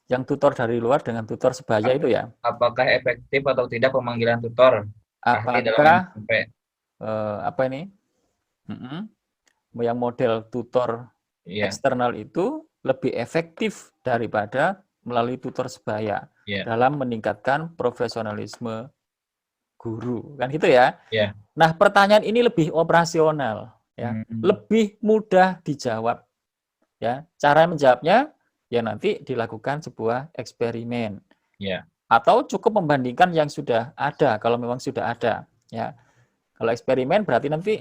Yang tutor dari luar dengan tutor sebaya itu ya? Apakah efektif atau tidak pemanggilan tutor? Apakah apa ini? Yang model tutor eksternal itu lebih efektif daripada melalui tutor sebaya dalam meningkatkan profesionalisme guru, kan gitu ya? Nah, pertanyaan ini lebih operasional, ya, lebih mudah dijawab. Ya, cara menjawabnya ya nanti dilakukan sebuah eksperimen. Ya. Atau cukup membandingkan yang sudah ada, kalau memang sudah ada. Ya, kalau eksperimen berarti nanti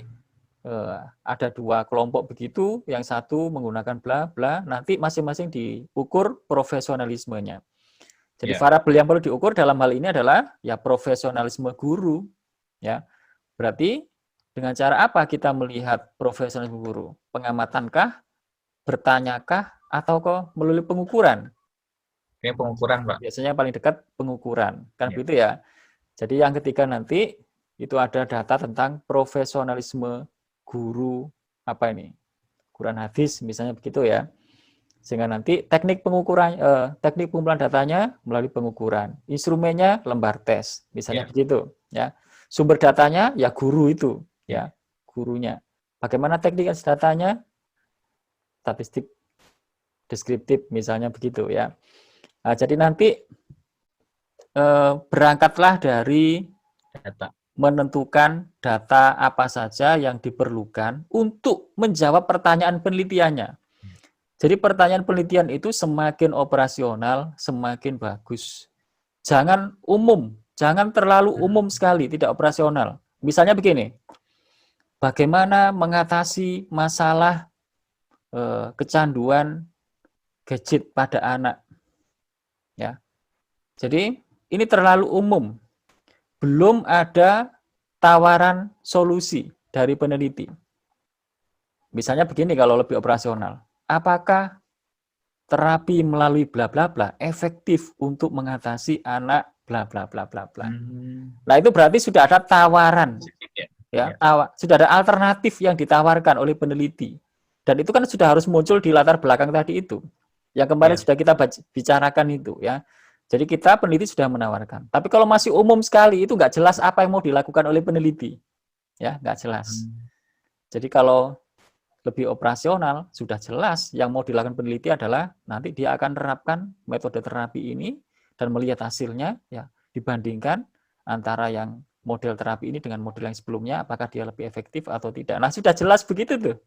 ada 2 kelompok begitu, yang satu menggunakan bla bla, nanti masing-masing diukur profesionalismenya. Jadi variabel yang perlu diukur dalam hal ini adalah ya profesionalisme guru. Ya, berarti dengan cara apa kita melihat profesionalisme guru? Pengamatankah, bertanyakah, atau kok melalui pengukuran? Ini pengukuran, Pak. Biasanya paling dekat pengukuran, kan begitu ya. Jadi yang ketiga nanti itu ada data tentang profesionalisme guru apa ini? Quran hadis misalnya begitu ya. Sehingga nanti teknik pengukuran teknik pengumpulan datanya melalui pengukuran. Instrumennya lembar tes, misalnya begitu ya. Sumber datanya ya guru itu ya, gurunya. Bagaimana teknik datanya? Statistik deskriptif misalnya begitu ya. Nah, jadi nanti berangkatlah dari Data. menentukan data apa saja yang diperlukan untuk menjawab pertanyaan penelitiannya. Jadi pertanyaan penelitian itu semakin operasional, semakin bagus. Jangan umum, jangan terlalu umum sekali, tidak operasional. Misalnya begini, bagaimana mengatasi masalah kecanduan gadget pada anak? Ya, jadi ini terlalu umum. Belum ada tawaran solusi dari peneliti. Misalnya begini kalau lebih operasional. Apakah terapi melalui bla bla bla efektif untuk mengatasi anak bla bla bla bla bla. Nah, itu berarti sudah ada tawaran. Ya, sudah ada alternatif yang ditawarkan oleh peneliti. Dan itu kan sudah harus muncul di latar belakang tadi itu. Yang kemarin sudah kita bicarakan itu ya. Jadi kita peneliti sudah menawarkan. Tapi kalau masih umum sekali itu nggak jelas apa yang mau dilakukan oleh peneliti, ya nggak jelas. Jadi kalau lebih operasional sudah jelas yang mau dilakukan peneliti adalah nanti dia akan menerapkan metode terapi ini dan melihat hasilnya, ya dibandingkan antara yang model terapi ini dengan model yang sebelumnya apakah dia lebih efektif atau tidak. Nah sudah jelas begitu tuh,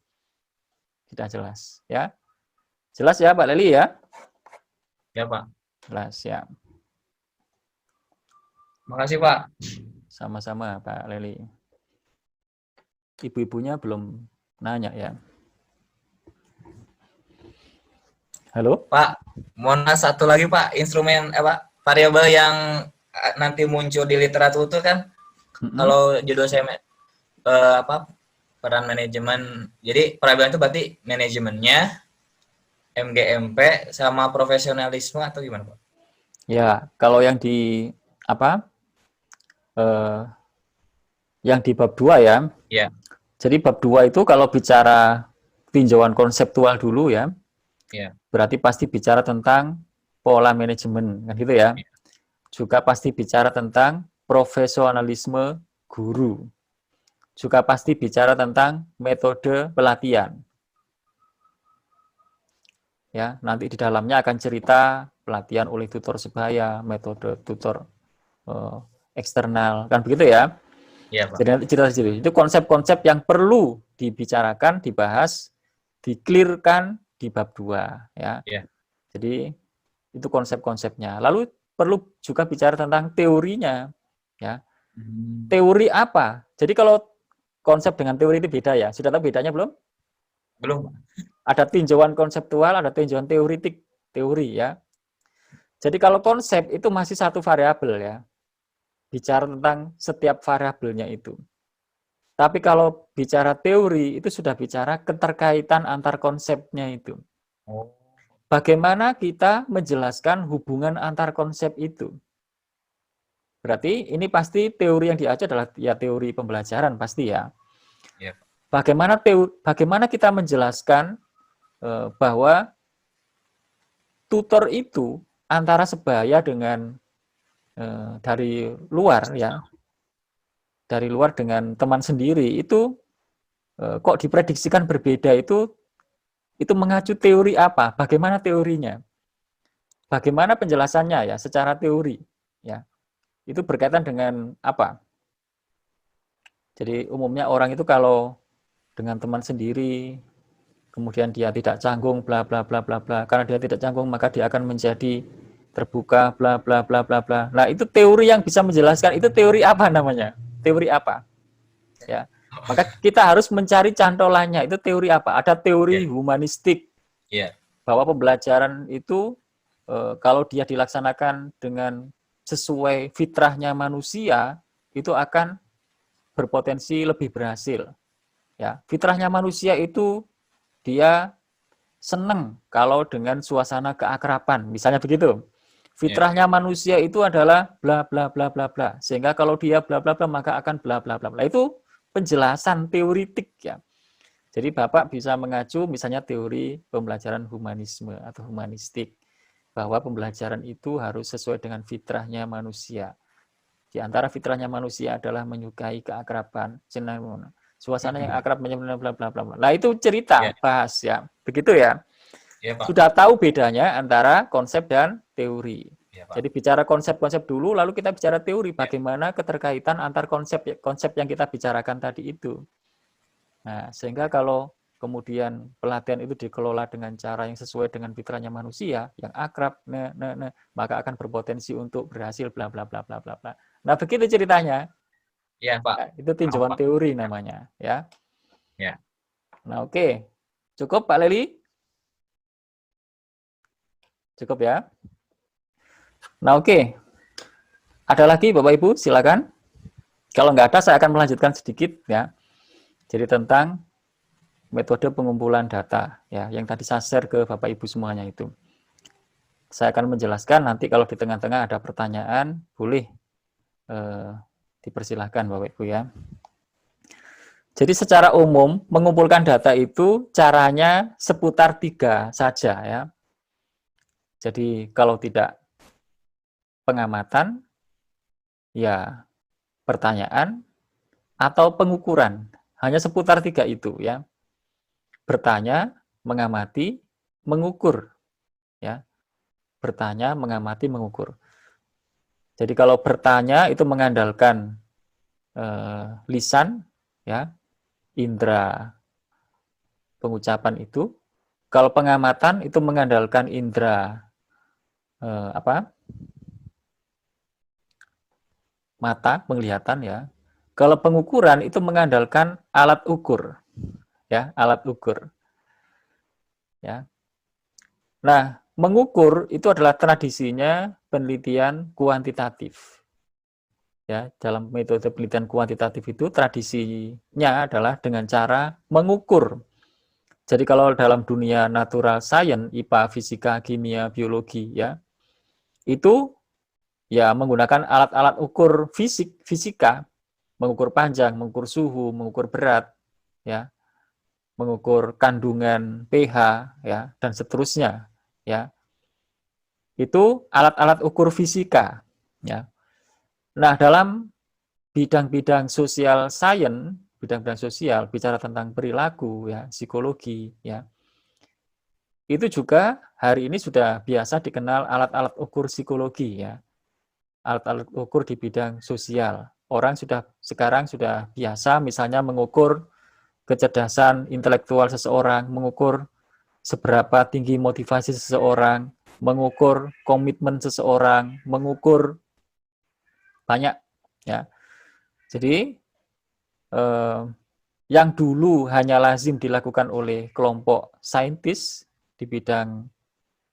sudah jelas, ya jelas ya Pak Leli ya. Ya Pak. Jelas ya. Makasih Pak. Sama-sama Pak Leli. Ibu-ibunya belum nanya ya. Halo? Pak, mohon satu lagi Pak, instrumen variabel yang nanti muncul di literatur itu kan kalau judul saya peran manajemen. Jadi variabel itu berarti manajemennya, MGMP sama profesionalisme atau gimana Pak? Ya, kalau yang di yang di bab 2 ya. Ya. Jadi bab 2 itu kalau bicara tinjauan konseptual dulu ya. Ya. Berarti pasti bicara tentang pola manajemen kan gitu ya. Juga pasti bicara tentang profesionalisme guru. Juga pasti bicara tentang metode pelatihan. Ya, nanti di dalamnya akan cerita pelatihan oleh tutor sebaya, metode tutor eksternal, kan begitu ya? Iya, Pak. Jadi nanti cerita itu konsep-konsep yang perlu dibicarakan, dibahas, di-clear-kan di bab 2 ya. Ya. Jadi itu konsep-konsepnya. Lalu perlu juga bicara tentang teorinya ya. Teori apa? Jadi kalau konsep dengan teori itu beda ya. Sudah tahu bedanya belum? Belum. Ada tinjauan konseptual, ada tinjauan teoritik, teori ya. Jadi kalau konsep itu masih satu variabel ya. Bicara tentang setiap variabelnya itu. Tapi kalau bicara teori itu sudah bicara keterkaitan antar konsepnya itu. Bagaimana kita menjelaskan hubungan antar konsep itu? Berarti ini pasti teori yang diajar adalah ya teori pembelajaran pasti ya. Bagaimana kita menjelaskan bahwa tutor itu antara sebaya dengan dari luar ya, dari luar dengan teman sendiri itu kok diprediksikan berbeda itu mengacu teori apa? Bagaimana teorinya? Bagaimana penjelasannya ya secara teori ya? Itu berkaitan dengan apa? Jadi umumnya orang itu kalau dengan teman sendiri kemudian dia tidak canggung, bla bla bla bla bla. Karena dia tidak canggung, maka dia akan menjadi terbuka, bla bla bla bla bla. Nah, itu teori yang bisa menjelaskan. Itu teori apa namanya? Teori apa? Ya. Maka kita harus mencari cantolannya. Itu teori apa? Ada teori humanistik. Bahwa pembelajaran itu kalau dia dilaksanakan dengan sesuai fitrahnya manusia, itu akan berpotensi lebih berhasil. Ya, fitrahnya manusia itu dia senang kalau dengan suasana keakraban, misalnya begitu. Fitrahnya manusia itu adalah bla bla bla bla bla. Sehingga kalau dia bla bla bla maka akan bla bla bla bla. Itu penjelasan teoritik ya. Jadi Bapak bisa mengacu misalnya teori pembelajaran humanisme atau humanistik, bahwa pembelajaran itu harus sesuai dengan fitrahnya manusia. Di antara fitrahnya manusia adalah menyukai keakraban, suasana yang akrab, bla bla bla bla. Nah, itu cerita bahas ya. Begitu ya. Sudah tahu bedanya antara konsep dan teori. Jadi bicara konsep-konsep dulu, lalu kita bicara teori. Bagaimana keterkaitan antar konsep yang kita bicarakan tadi itu. Nah, sehingga kalau kemudian pelatihan itu dikelola dengan cara yang sesuai dengan fitrahnya manusia, yang akrab, maka akan berpotensi untuk berhasil, bla bla bla bla bla bla. Nah, begitu ceritanya. Ya, Pak. Nah, itu tinjauan teori namanya, ya. Ya. Nah, oke. Cukup, Pak Leli? Cukup ya. Nah, oke. Ada lagi Bapak Ibu, silakan. Kalau nggak ada, saya akan melanjutkan sedikit ya. Jadi tentang metode pengumpulan data ya, yang tadi saya share ke Bapak Ibu semuanya itu. Saya akan menjelaskan, nanti kalau di tengah-tengah ada pertanyaan, boleh dipersilahkan Bapak Ibu ya. Jadi secara umum mengumpulkan data itu caranya seputar 3 saja ya. Jadi kalau tidak pengamatan, ya pertanyaan, atau pengukuran. Hanya seputar 3 itu ya. Bertanya, mengamati, mengukur. Ya. Bertanya, mengamati, mengukur. Jadi kalau bertanya itu mengandalkan lisan, ya, indera pengucapan itu. Kalau pengamatan itu mengandalkan indera mata, penglihatan ya. Kalau pengukuran itu mengandalkan alat ukur, ya, alat ukur. Ya. Nah, mengukur itu adalah tradisinya penelitian kuantitatif. Ya, dalam metode penelitian kuantitatif itu tradisinya adalah dengan cara mengukur. Jadi kalau dalam dunia natural science, IPA, fisika, kimia, biologi, ya, itu ya menggunakan alat-alat ukur fisika, mengukur panjang, mengukur suhu, mengukur berat, ya, mengukur kandungan pH, ya, dan seterusnya, ya. Itu alat-alat ukur fisika, ya. Nah, dalam bidang-bidang sosial science, bidang-bidang sosial bicara tentang perilaku, ya, psikologi, ya. Itu juga hari ini sudah biasa dikenal alat-alat ukur psikologi, ya. Alat-alat ukur di bidang sosial. Orang sekarang sudah biasa misalnya mengukur kecerdasan intelektual seseorang, mengukur seberapa tinggi motivasi seseorang, mengukur komitmen seseorang, mengukur banyak ya. Jadi yang dulu hanya lazim dilakukan oleh kelompok saintis di bidang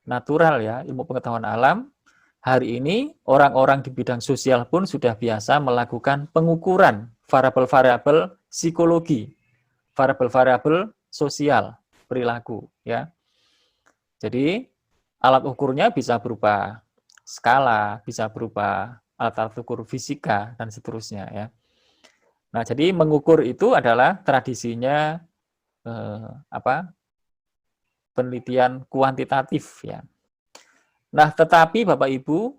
natural ya, ilmu pengetahuan alam, hari ini orang-orang di bidang sosial pun sudah biasa melakukan pengukuran variabel-variabel psikologi, variabel-variabel sosial, perilaku ya. Jadi alat ukurnya bisa berupa skala, bisa berupa alat-alat ukur fisika dan seterusnya ya. Nah, jadi mengukur itu adalah tradisinya penelitian kuantitatif ya. Nah, tetapi Bapak Ibu,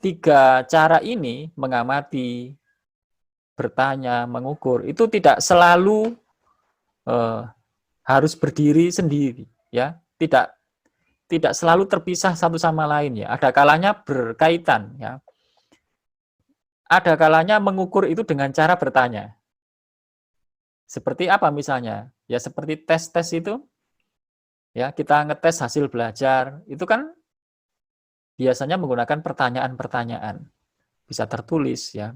3 cara ini mengamati, bertanya, mengukur itu tidak selalu harus berdiri sendiri ya. Tidak selalu terpisah satu sama lain ya. Ada kalanya berkaitan ya. Ada kalanya mengukur itu dengan cara bertanya. Seperti apa misalnya? Ya seperti tes-tes itu. ya, kita ngetes hasil belajar, itu kan biasanya menggunakan pertanyaan-pertanyaan, bisa tertulis ya.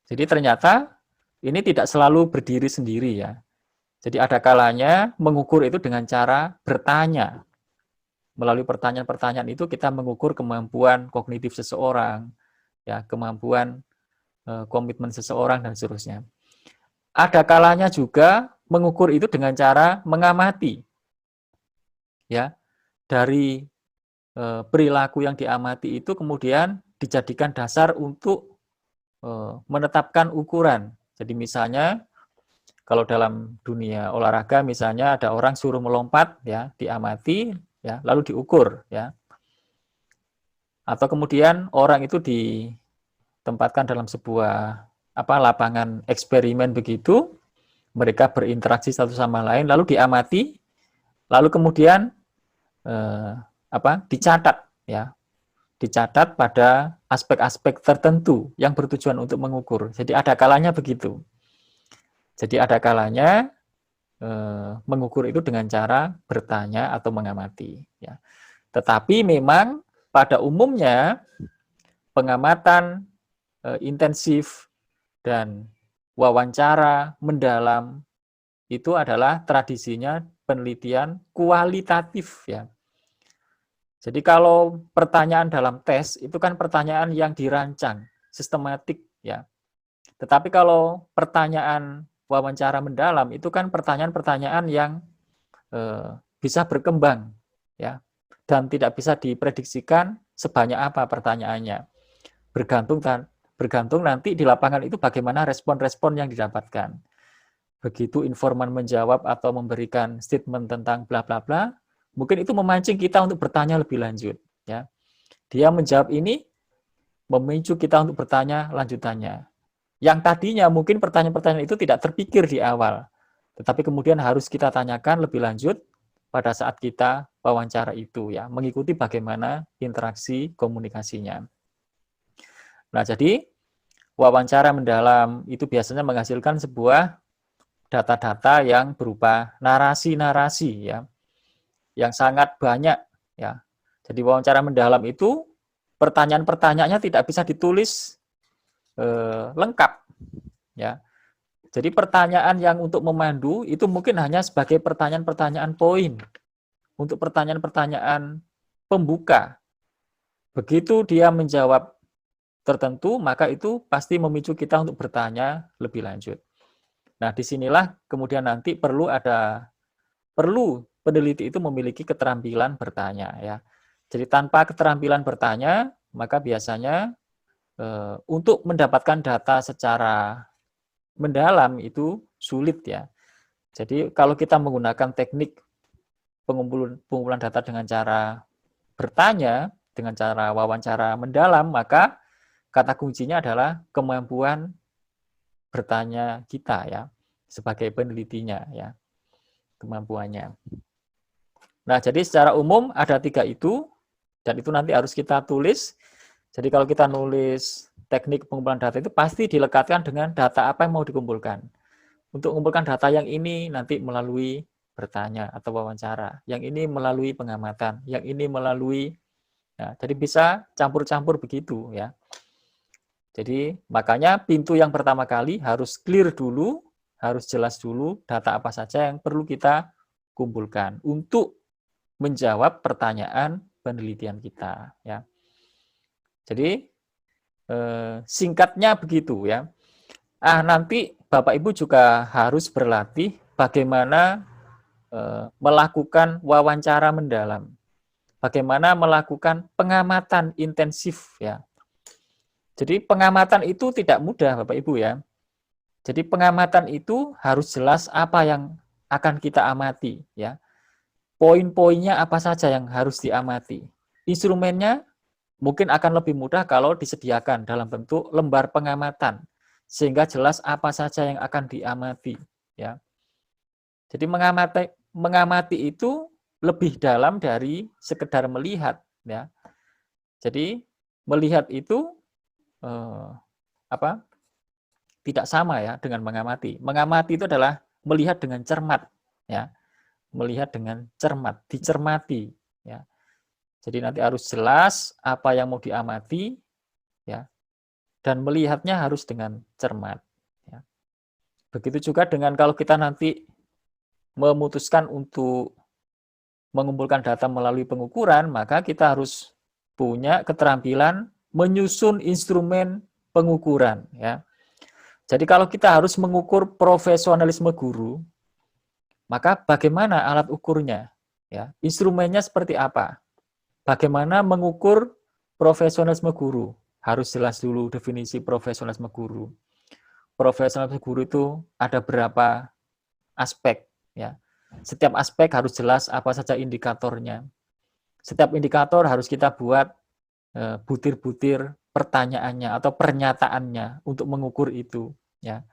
Jadi ternyata ini tidak selalu berdiri sendiri ya. Jadi ada kalanya mengukur itu dengan cara bertanya. Melalui pertanyaan-pertanyaan itu kita mengukur kemampuan kognitif seseorang, ya, kemampuan komitmen seseorang dan seterusnya. Ada kalanya juga mengukur itu dengan cara mengamati. Ya, dari perilaku yang diamati itu kemudian dijadikan dasar untuk menetapkan ukuran. Jadi misalnya kalau dalam dunia olahraga misalnya ada orang suruh melompat ya, diamati ya, lalu diukur ya. Atau kemudian orang itu ditempatkan dalam sebuah lapangan eksperimen begitu, mereka berinteraksi satu sama lain lalu diamati, lalu kemudian dicatat ya. Dicatat pada aspek-aspek tertentu yang bertujuan untuk mengukur. Jadi ada kalanya begitu. Jadi ada kalanya mengukur itu dengan cara bertanya atau mengamati. Ya. Tetapi memang pada umumnya pengamatan intensif dan wawancara mendalam itu adalah tradisinya penelitian kualitatif ya. Jadi kalau pertanyaan dalam tes itu kan pertanyaan yang dirancang, sistematik ya. Tetapi kalau pertanyaan wawancara mendalam itu kan pertanyaan-pertanyaan yang bisa berkembang ya dan tidak bisa diprediksikan sebanyak apa pertanyaannya. Bergantung nanti di lapangan itu bagaimana respon-respon yang didapatkan. Begitu informan menjawab atau memberikan statement tentang bla bla bla, mungkin itu memancing kita untuk bertanya lebih lanjut. Ya, dia menjawab ini memicu kita untuk bertanya lanjutannya. Yang tadinya mungkin pertanyaan-pertanyaan itu tidak terpikir di awal, tetapi kemudian harus kita tanyakan lebih lanjut pada saat kita wawancara itu ya, mengikuti bagaimana interaksi komunikasinya. Nah, jadi wawancara mendalam itu biasanya menghasilkan sebuah data-data yang berupa narasi-narasi ya, yang sangat banyak ya. Jadi wawancara mendalam itu pertanyaan-pertanyaannya tidak bisa ditulis lengkap ya. Jadi pertanyaan yang untuk memandu itu mungkin hanya sebagai pertanyaan-pertanyaan poin. Untuk pertanyaan-pertanyaan pembuka. Begitu dia menjawab tertentu, maka itu pasti memicu kita untuk bertanya lebih lanjut. Nah, disinilah kemudian nanti perlu peneliti itu memiliki keterampilan bertanya ya. Jadi tanpa keterampilan bertanya, maka biasanya untuk mendapatkan data secara mendalam itu sulit ya. Jadi kalau kita menggunakan teknik pengumpulan data dengan cara bertanya, dengan cara wawancara mendalam, maka kata kuncinya adalah kemampuan bertanya kita ya, sebagai penelitinya ya, kemampuannya. Nah, jadi secara umum ada 3 itu, dan itu nanti harus kita tulis. Jadi kalau kita nulis teknik pengumpulan data itu pasti dilekatkan dengan data apa yang mau dikumpulkan. Untuk mengumpulkan data yang ini nanti melalui bertanya atau wawancara, yang ini melalui pengamatan, yang ini melalui, ya, jadi bisa campur-campur begitu ya. Jadi makanya pintu yang pertama kali harus clear dulu, harus jelas dulu data apa saja yang perlu kita kumpulkan untuk menjawab pertanyaan penelitian kita ya. Jadi singkatnya begitu ya. Nanti Bapak Ibu juga harus berlatih bagaimana melakukan wawancara mendalam. Bagaimana melakukan pengamatan intensif ya. Jadi pengamatan itu tidak mudah Bapak Ibu ya. Jadi pengamatan itu harus jelas apa yang akan kita amati ya. Poin-poinnya apa saja yang harus diamati. Instrumennya mungkin akan lebih mudah kalau disediakan dalam bentuk lembar pengamatan sehingga jelas apa saja yang akan diamati ya. Jadi mengamati itu lebih dalam dari sekedar melihat ya. Jadi melihat itu tidak sama ya dengan mengamati. Mengamati itu adalah melihat dengan cermat ya. melihat dengan cermat, dicermati, ya. Jadi nanti harus jelas apa yang mau diamati, ya, dan melihatnya harus dengan cermat. Ya. Begitu juga dengan kalau kita nanti memutuskan untuk mengumpulkan data melalui pengukuran, maka kita harus punya keterampilan menyusun instrumen pengukuran. Ya. Jadi kalau kita harus mengukur profesionalisme guru, maka bagaimana alat ukurnya? Ya, instrumennya seperti apa? Bagaimana mengukur profesionalisme guru? Harus jelas dulu definisi profesionalisme guru. Profesionalisme guru itu ada berapa aspek, ya. Setiap aspek harus jelas apa saja indikatornya. Setiap indikator harus kita buat butir-butir pertanyaannya atau pernyataannya untuk mengukur itu, ya.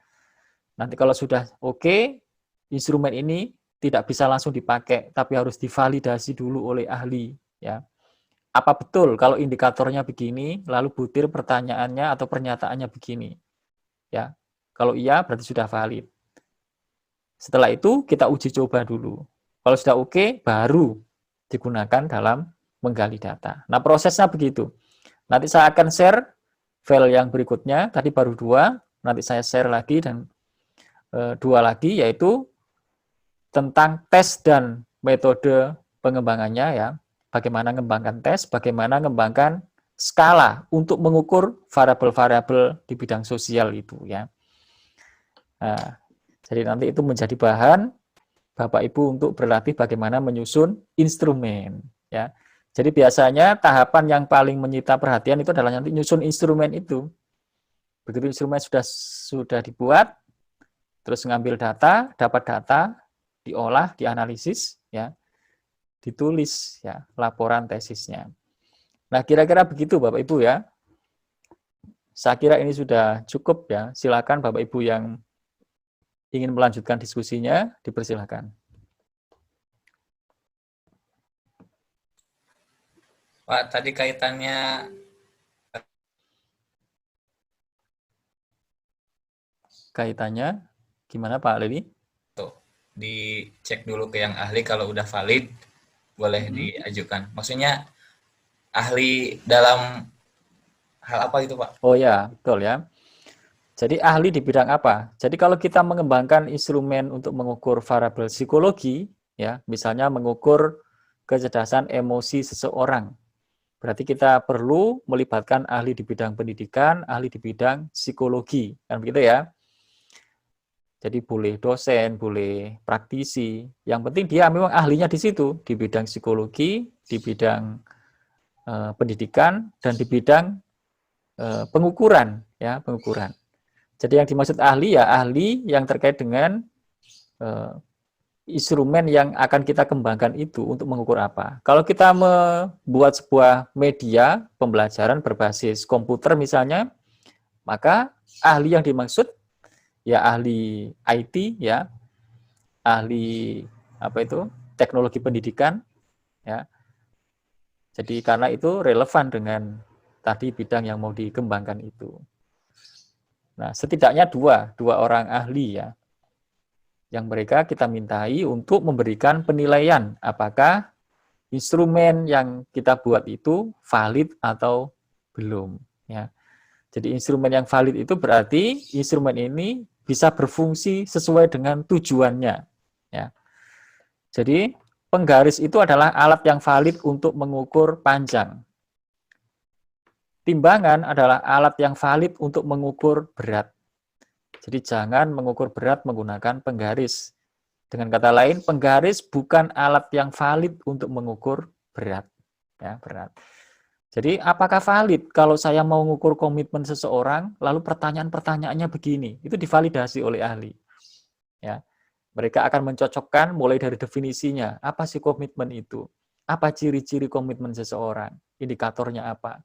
Nanti kalau sudah oke, instrumen ini tidak bisa langsung dipakai, tapi harus divalidasi dulu oleh ahli, ya. Apa betul kalau indikatornya begini, lalu butir pertanyaannya atau pernyataannya begini? Ya, kalau iya berarti sudah valid. Setelah itu kita uji coba dulu. Kalau sudah oke, baru digunakan dalam menggali data. Nah, prosesnya begitu. Nanti saya akan share file yang berikutnya. Tadi baru 2, nanti saya share lagi dan 2 lagi, yaitu tentang tes dan metode pengembangannya, ya. Bagaimana mengembangkan tes, bagaimana mengembangkan skala untuk mengukur variabel-variabel di bidang sosial itu, ya. Nah, jadi nanti itu menjadi bahan Bapak Ibu untuk berlatih bagaimana menyusun instrumen, ya. Jadi biasanya tahapan yang paling menyita perhatian itu adalah nanti nyusun instrumen itu. Begitu instrumen sudah dibuat, terus ngambil data, dapat data, diolah, dianalisis, ya. Ditulis, ya, laporan tesisnya. Nah, kira-kira begitu Bapak Ibu, ya. Saya kira ini sudah cukup, ya. Silakan Bapak Ibu yang ingin melanjutkan diskusinya, dipersilakan. Pak, tadi kaitannya gimana Pak Leli? tuh, dicek dulu ke yang ahli, kalau udah valid boleh diajukan. Maksudnya ahli dalam hal apa itu Pak? Oh ya, betul ya. Jadi ahli di bidang apa? Jadi kalau kita mengembangkan instrumen untuk mengukur variabel psikologi, ya, misalnya mengukur kecerdasan emosi seseorang, berarti kita perlu melibatkan ahli di bidang pendidikan, ahli di bidang psikologi, kan begitu ya? Jadi boleh dosen, boleh praktisi. Yang penting dia memang ahlinya di situ, di bidang psikologi, di bidang pendidikan, dan di bidang pengukuran, ya, pengukuran. Jadi yang dimaksud ahli ya ahli yang terkait dengan instrumen yang akan kita kembangkan itu untuk mengukur apa. Kalau kita membuat sebuah media pembelajaran berbasis komputer misalnya, maka ahli yang dimaksud ya ahli IT, ya, ahli apa itu teknologi pendidikan, ya. Jadi karena itu relevan dengan tadi bidang yang mau dikembangkan itu. Nah, setidaknya dua orang ahli, ya, yang mereka kita mintai untuk memberikan penilaian apakah instrumen yang kita buat itu valid atau belum, ya. Jadi instrumen yang valid itu berarti instrumen ini bisa berfungsi sesuai dengan tujuannya, ya. Jadi penggaris itu adalah alat yang valid untuk mengukur panjang. Timbangan adalah alat yang valid untuk mengukur berat. Jadi jangan mengukur berat menggunakan penggaris. Dengan kata lain, penggaris bukan alat yang valid untuk mengukur berat, ya, berat. Jadi apakah valid kalau saya mau mengukur komitmen seseorang, lalu pertanyaan-pertanyaannya begini, itu divalidasi oleh ahli. Ya, mereka akan mencocokkan mulai dari definisinya, apa sih komitmen itu, apa ciri-ciri komitmen seseorang, indikatornya apa.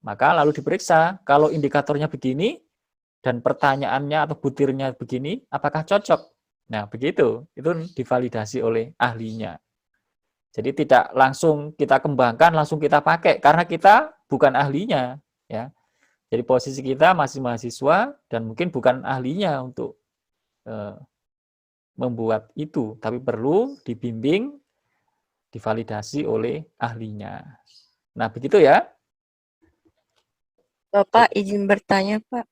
Maka lalu diperiksa, kalau indikatornya begini, dan pertanyaannya atau butirnya begini, apakah cocok? Nah, begitu, itu divalidasi oleh ahlinya. Jadi tidak langsung kita kembangkan, langsung kita pakai, karena kita bukan ahlinya, ya. Jadi posisi kita masih mahasiswa dan mungkin bukan ahlinya untuk membuat itu, tapi perlu dibimbing, divalidasi oleh ahlinya. Nah, begitu ya. Bapak izin bertanya, Pak.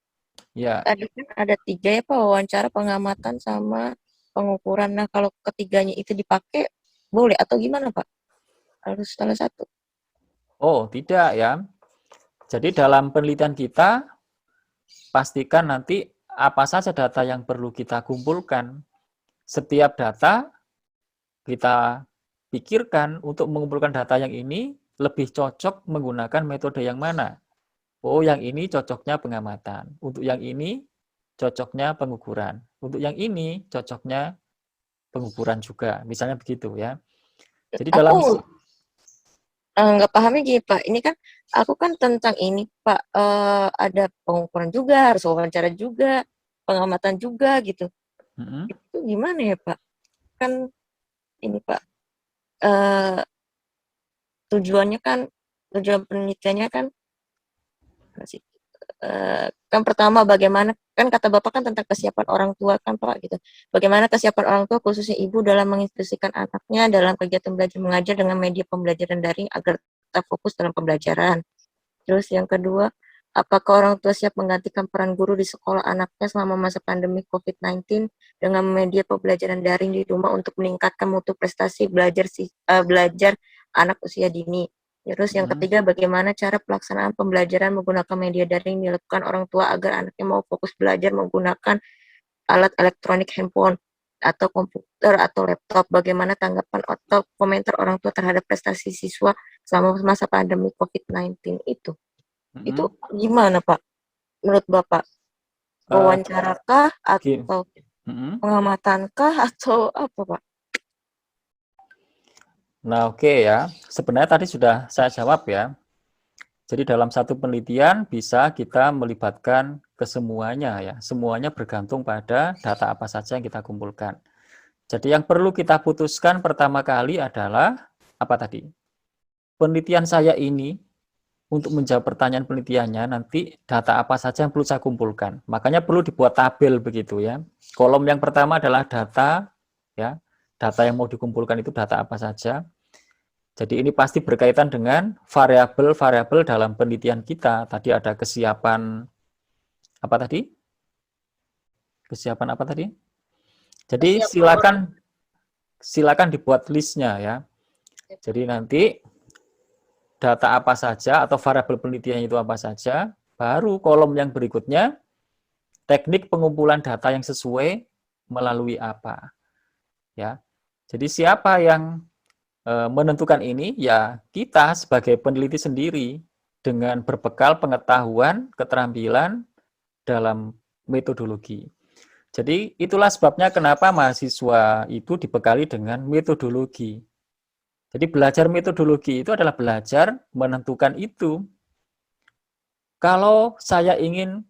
Ya. Tadi kan ada 3 ya, Pak, wawancara, pengamatan, sama pengukuran. Nah, kalau ketiganya itu dipakai, boleh atau gimana, Pak? Harus salah satu? Oh, tidak ya. Jadi dalam penelitian kita, pastikan nanti apa saja data yang perlu kita kumpulkan. Setiap data kita pikirkan untuk mengumpulkan data yang ini lebih cocok menggunakan metode yang mana. Oh, yang ini cocoknya pengamatan. Untuk yang ini cocoknya pengukuran. Untuk yang ini cocoknya pengukuran juga. Misalnya begitu ya. Jadi dalam nggak pahamnya gini, Pak. Ini kan aku kan tentang ini, Pak. Ada pengukuran juga, harus wawancara juga, pengamatan juga gitu. Itu gimana ya, Pak? Kan ini, Pak. Tujuan penelitiannya kan kan pertama bagaimana, kan kata Bapak kan tentang kesiapan orang tua kan, Pak, gitu. Bagaimana kesiapan orang tua khususnya ibu dalam menginstruksikan anaknya dalam kegiatan belajar mengajar dengan media pembelajaran daring agar tetap fokus dalam pembelajaran. Terus yang kedua, apakah orang tua siap menggantikan peran guru di sekolah anaknya selama masa pandemi COVID-19 dengan media pembelajaran daring di rumah untuk meningkatkan mutu prestasi belajar anak usia dini. Terus yang ketiga, bagaimana cara pelaksanaan pembelajaran menggunakan media daring dilakukan orang tua agar anaknya mau fokus belajar menggunakan alat elektronik handphone atau komputer atau laptop. Bagaimana tanggapan atau komentar orang tua terhadap prestasi siswa selama masa pandemi COVID-19 itu? Itu gimana, Pak? Menurut Bapak? Wawancarakah atau pengamatankah atau apa, Pak? Nah, oke ya. Sebenarnya tadi sudah saya jawab ya. Jadi dalam satu penelitian bisa kita melibatkan kesemuanya ya. Semuanya bergantung pada data apa saja yang kita kumpulkan. Jadi yang perlu kita putuskan pertama kali adalah apa tadi? Penelitian saya ini untuk menjawab pertanyaan penelitiannya nanti data apa saja yang perlu saya kumpulkan. Makanya perlu dibuat tabel begitu ya. Kolom yang pertama adalah data ya. Data yang mau dikumpulkan itu data apa saja. Jadi ini pasti berkaitan dengan variabel-variabel dalam penelitian kita. Tadi ada kesiapan apa tadi? Kesiapan apa tadi? Jadi silakan dibuat listnya ya. Jadi nanti data apa saja atau variabel penelitian itu apa saja, baru kolom yang berikutnya teknik pengumpulan data yang sesuai melalui apa. Ya. Jadi siapa yang menentukan ini? Ya kita sebagai peneliti sendiri dengan berbekal pengetahuan, keterampilan dalam metodologi. Jadi itulah sebabnya kenapa mahasiswa itu dibekali dengan metodologi. Jadi belajar metodologi itu adalah belajar menentukan itu. Kalau saya ingin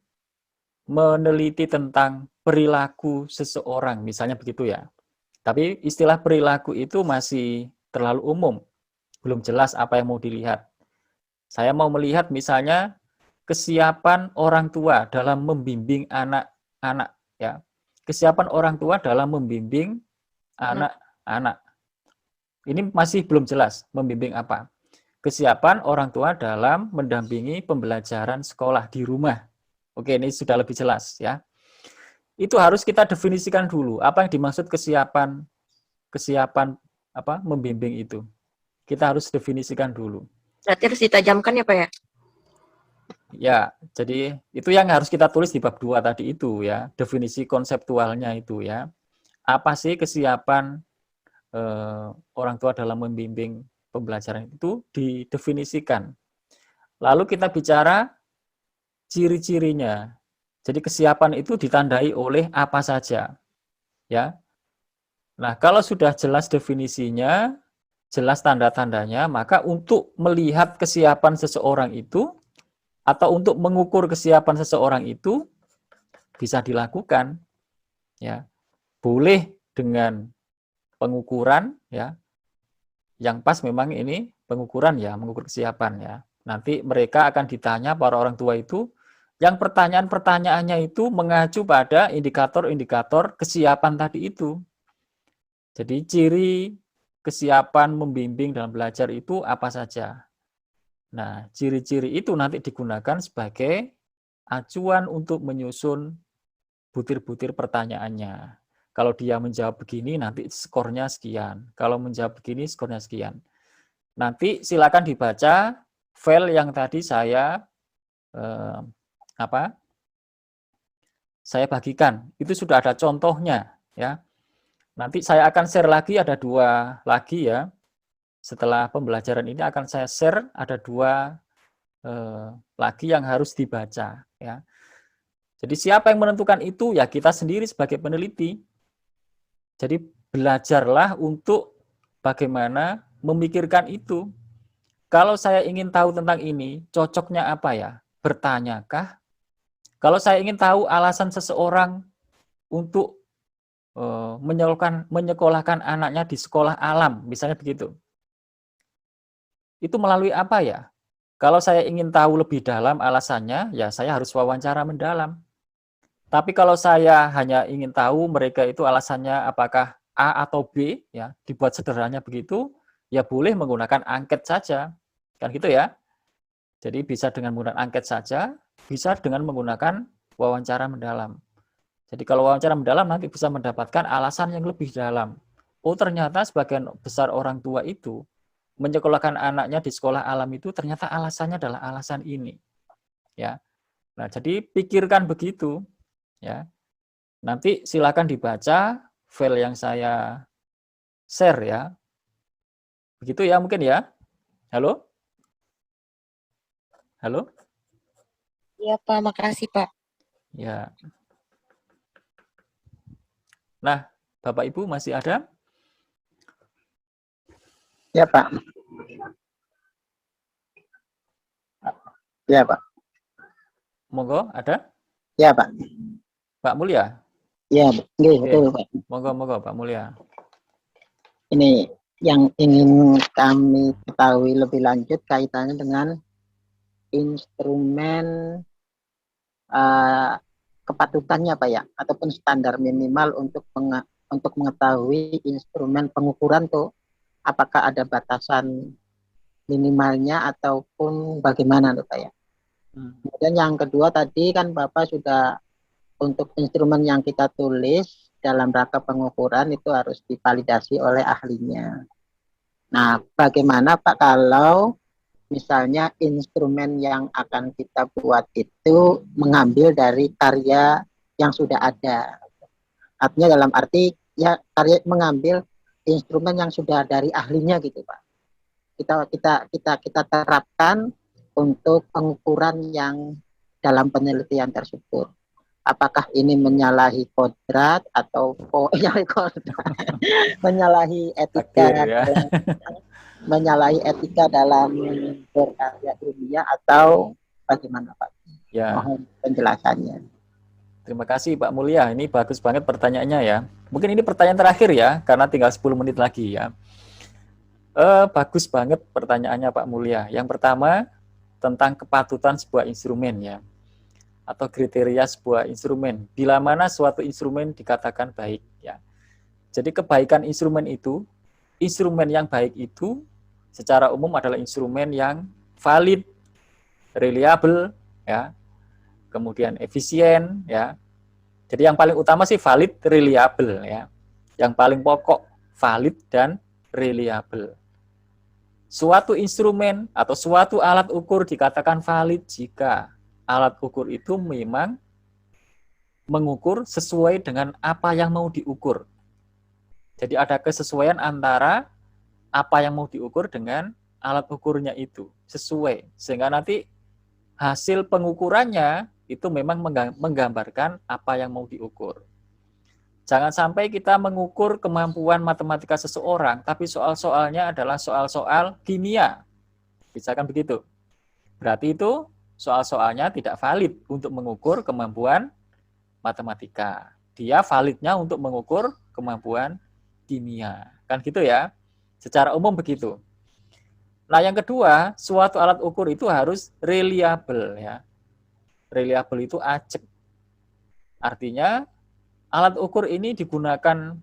meneliti tentang perilaku seseorang, misalnya begitu ya. Tapi istilah perilaku itu masih terlalu umum. Belum jelas apa yang mau dilihat. Saya mau melihat misalnya kesiapan orang tua dalam membimbing anak-anak ya. Kesiapan orang tua dalam membimbing anak-anak. Ini masih belum jelas membimbing apa. Kesiapan orang tua dalam mendampingi pembelajaran sekolah di rumah. Oke, ini sudah lebih jelas ya. Itu harus kita definisikan dulu apa yang dimaksud kesiapan apa membimbing itu. Kita harus definisikan dulu. Berarti harus ditajamkan ya, Pak ya? Ya, jadi itu yang harus kita tulis di bab 2 tadi itu ya, definisi konseptualnya itu ya. Apa sih kesiapan orang tua dalam membimbing pembelajaran itu didefinisikan. Lalu kita bicara ciri-cirinya. Jadi kesiapan itu ditandai oleh apa saja. Ya. Nah, kalau sudah jelas definisinya, jelas tanda-tandanya, maka untuk melihat kesiapan seseorang itu atau untuk mengukur kesiapan seseorang itu bisa dilakukan. Ya. Boleh dengan pengukuran ya. Yang pas memang ini pengukuran ya, mengukur kesiapan ya. Nanti mereka akan ditanya para orang tua itu yang pertanyaan-pertanyaannya itu mengacu pada indikator-indikator kesiapan tadi itu. Jadi ciri kesiapan membimbing dalam belajar itu apa saja. Nah, ciri-ciri itu nanti digunakan sebagai acuan untuk menyusun butir-butir pertanyaannya. Kalau dia menjawab begini, nanti skornya sekian. Kalau menjawab begini, skornya sekian. Nanti silakan dibaca file yang tadi saya saya bagikan. Itu sudah ada contohnya, ya. Nanti saya akan share lagi, ada 2 lagi ya. Setelah pembelajaran ini akan saya share, ada 2 lagi yang harus dibaca, ya. Jadi siapa yang menentukan itu? Ya kita sendiri sebagai peneliti. Jadi belajarlah untuk bagaimana memikirkan itu. Kalau saya ingin tahu tentang ini, cocoknya apa ya? Bertanyakah? Kalau saya ingin tahu alasan seseorang untuk menyekolahkan anaknya di sekolah alam, misalnya begitu. Itu melalui apa ya? Kalau saya ingin tahu lebih dalam alasannya, ya saya harus wawancara mendalam. Tapi kalau saya hanya ingin tahu mereka itu alasannya apakah A atau B, ya dibuat sederhananya begitu, ya boleh menggunakan angket saja, kan gitu ya. Jadi bisa dengan menggunakan angket saja, bisa dengan menggunakan wawancara mendalam. Jadi kalau wawancara mendalam nanti bisa mendapatkan alasan yang lebih dalam. Oh ternyata sebagian besar orang tua itu menyekolahkan anaknya di sekolah alam itu ternyata alasannya adalah alasan ini. Ya. Nah, jadi pikirkan begitu, ya. Nanti silakan dibaca file yang saya share ya. Begitu ya mungkin ya. Halo? Halo? Iya Pak, makasih Pak. Ya. Nah, Bapak Ibu masih ada? Ya Pak. Ya Pak. Monggo, ada? Ya Pak. Pak Mulya? Ya betul Pak. Monggo Pak Mulya. Ini yang ingin kami ketahui lebih lanjut kaitannya dengan instrumen kepatutannya Pak ya, ataupun standar minimal untuk mengetahui instrumen pengukuran tuh, apakah ada batasan minimalnya ataupun bagaimana tuh Pak ya. Kemudian yang kedua tadi kan Bapak sudah untuk instrumen yang kita tulis dalam rangka pengukuran itu harus divalidasi oleh ahlinya. Nah, bagaimana Pak kalau misalnya instrumen yang akan kita buat itu mengambil dari karya yang sudah ada. Artinya dalam arti ya karya mengambil instrumen yang sudah dari ahlinya gitu Pak. Kita terapkan untuk pengukuran yang dalam penelitian tersebut. Apakah ini menyalahi kodrat atau menyalahi etika ya. menyalahi etika dalam berkarya ilmiah atau bagaimana Pak? Ya. Mohon penjelasannya. Terima kasih Pak Mulya, ini bagus banget pertanyaannya ya. Mungkin ini pertanyaan terakhir ya, karena tinggal 10 menit lagi ya. Bagus banget pertanyaannya Pak Mulya. Yang pertama, tentang kepatutan sebuah instrumen ya, atau kriteria sebuah instrumen. Bila mana suatu instrumen dikatakan baik ya. Jadi kebaikan instrumen itu, instrumen yang baik itu secara umum adalah instrumen yang valid, reliable, ya, kemudian efisien, ya. Jadi yang paling utama sih valid, reliable, ya. Yang paling pokok valid dan reliable. Suatu instrumen atau suatu alat ukur dikatakan valid jika alat ukur itu memang mengukur sesuai dengan apa yang mau diukur. Jadi ada kesesuaian antara apa yang mau diukur dengan alat ukurnya itu sesuai, sehingga nanti hasil pengukurannya itu memang menggambarkan apa yang mau diukur. Jangan sampai kita mengukur kemampuan matematika seseorang, tapi soal-soalnya adalah soal-soal kimia. Misalkan begitu. Berarti itu soal-soalnya tidak valid untuk mengukur kemampuan matematika. Dia validnya untuk mengukur kemampuan kimia. Kan gitu ya. Secara umum begitu. Nah, yang kedua, suatu alat ukur itu harus reliable ya. Reliable itu acek. Artinya alat ukur ini digunakan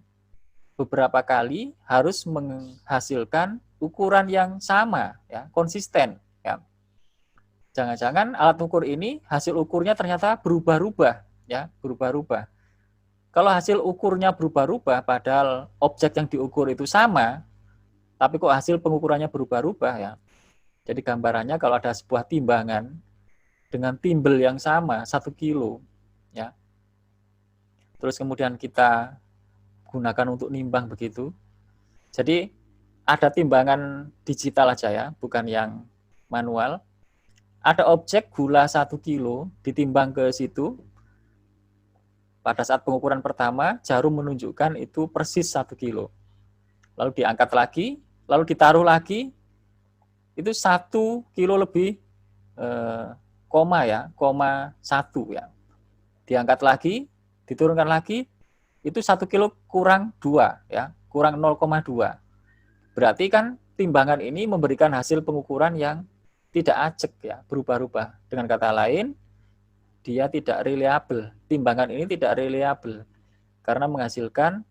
beberapa kali harus menghasilkan ukuran yang sama, ya, konsisten. Ya. Jangan-jangan alat ukur ini hasil ukurnya ternyata berubah-ubah, ya, berubah-ubah. Kalau hasil ukurnya berubah-ubah, padahal objek yang diukur itu sama, tapi kok hasil pengukurannya berubah-ubah, ya. Jadi gambarannya kalau ada sebuah timbangan dengan timbel yang sama 1 kilo, ya. Terus kemudian kita gunakan untuk nimbang begitu. Jadi ada timbangan digital aja ya, bukan yang manual. Ada objek gula 1 kilo ditimbang ke situ. Pada saat pengukuran pertama, jarum menunjukkan itu persis 1 kilo. Lalu diangkat lagi, lalu ditaruh lagi, itu 1 kilo lebih koma 1 ya. Diangkat lagi, diturunkan lagi, itu 1 kilo kurang 2 ya, kurang 0,2. Berarti kan timbangan ini memberikan hasil pengukuran yang tidak ajek ya, berubah-ubah. Dengan kata lain, dia tidak reliable. Timbangan ini tidak reliable karena menghasilkan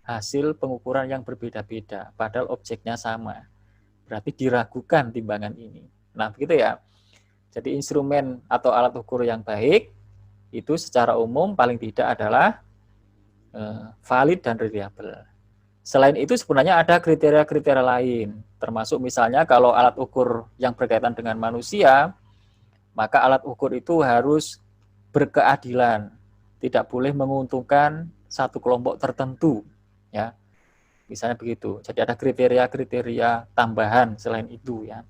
hasil pengukuran yang berbeda-beda, padahal objeknya sama. Berarti diragukan timbangan ini. Nah, begitu ya. Jadi instrumen atau alat ukur yang baik itu secara umum paling tidak adalah valid dan reliable. Selain itu sebenarnya ada kriteria-kriteria lain, termasuk misalnya kalau alat ukur yang berkaitan dengan manusia, maka alat ukur itu harus berkeadilan, tidak boleh menguntungkan satu kelompok tertentu, ya. Misalnya begitu. Jadi ada kriteria-kriteria tambahan selain itu, ya.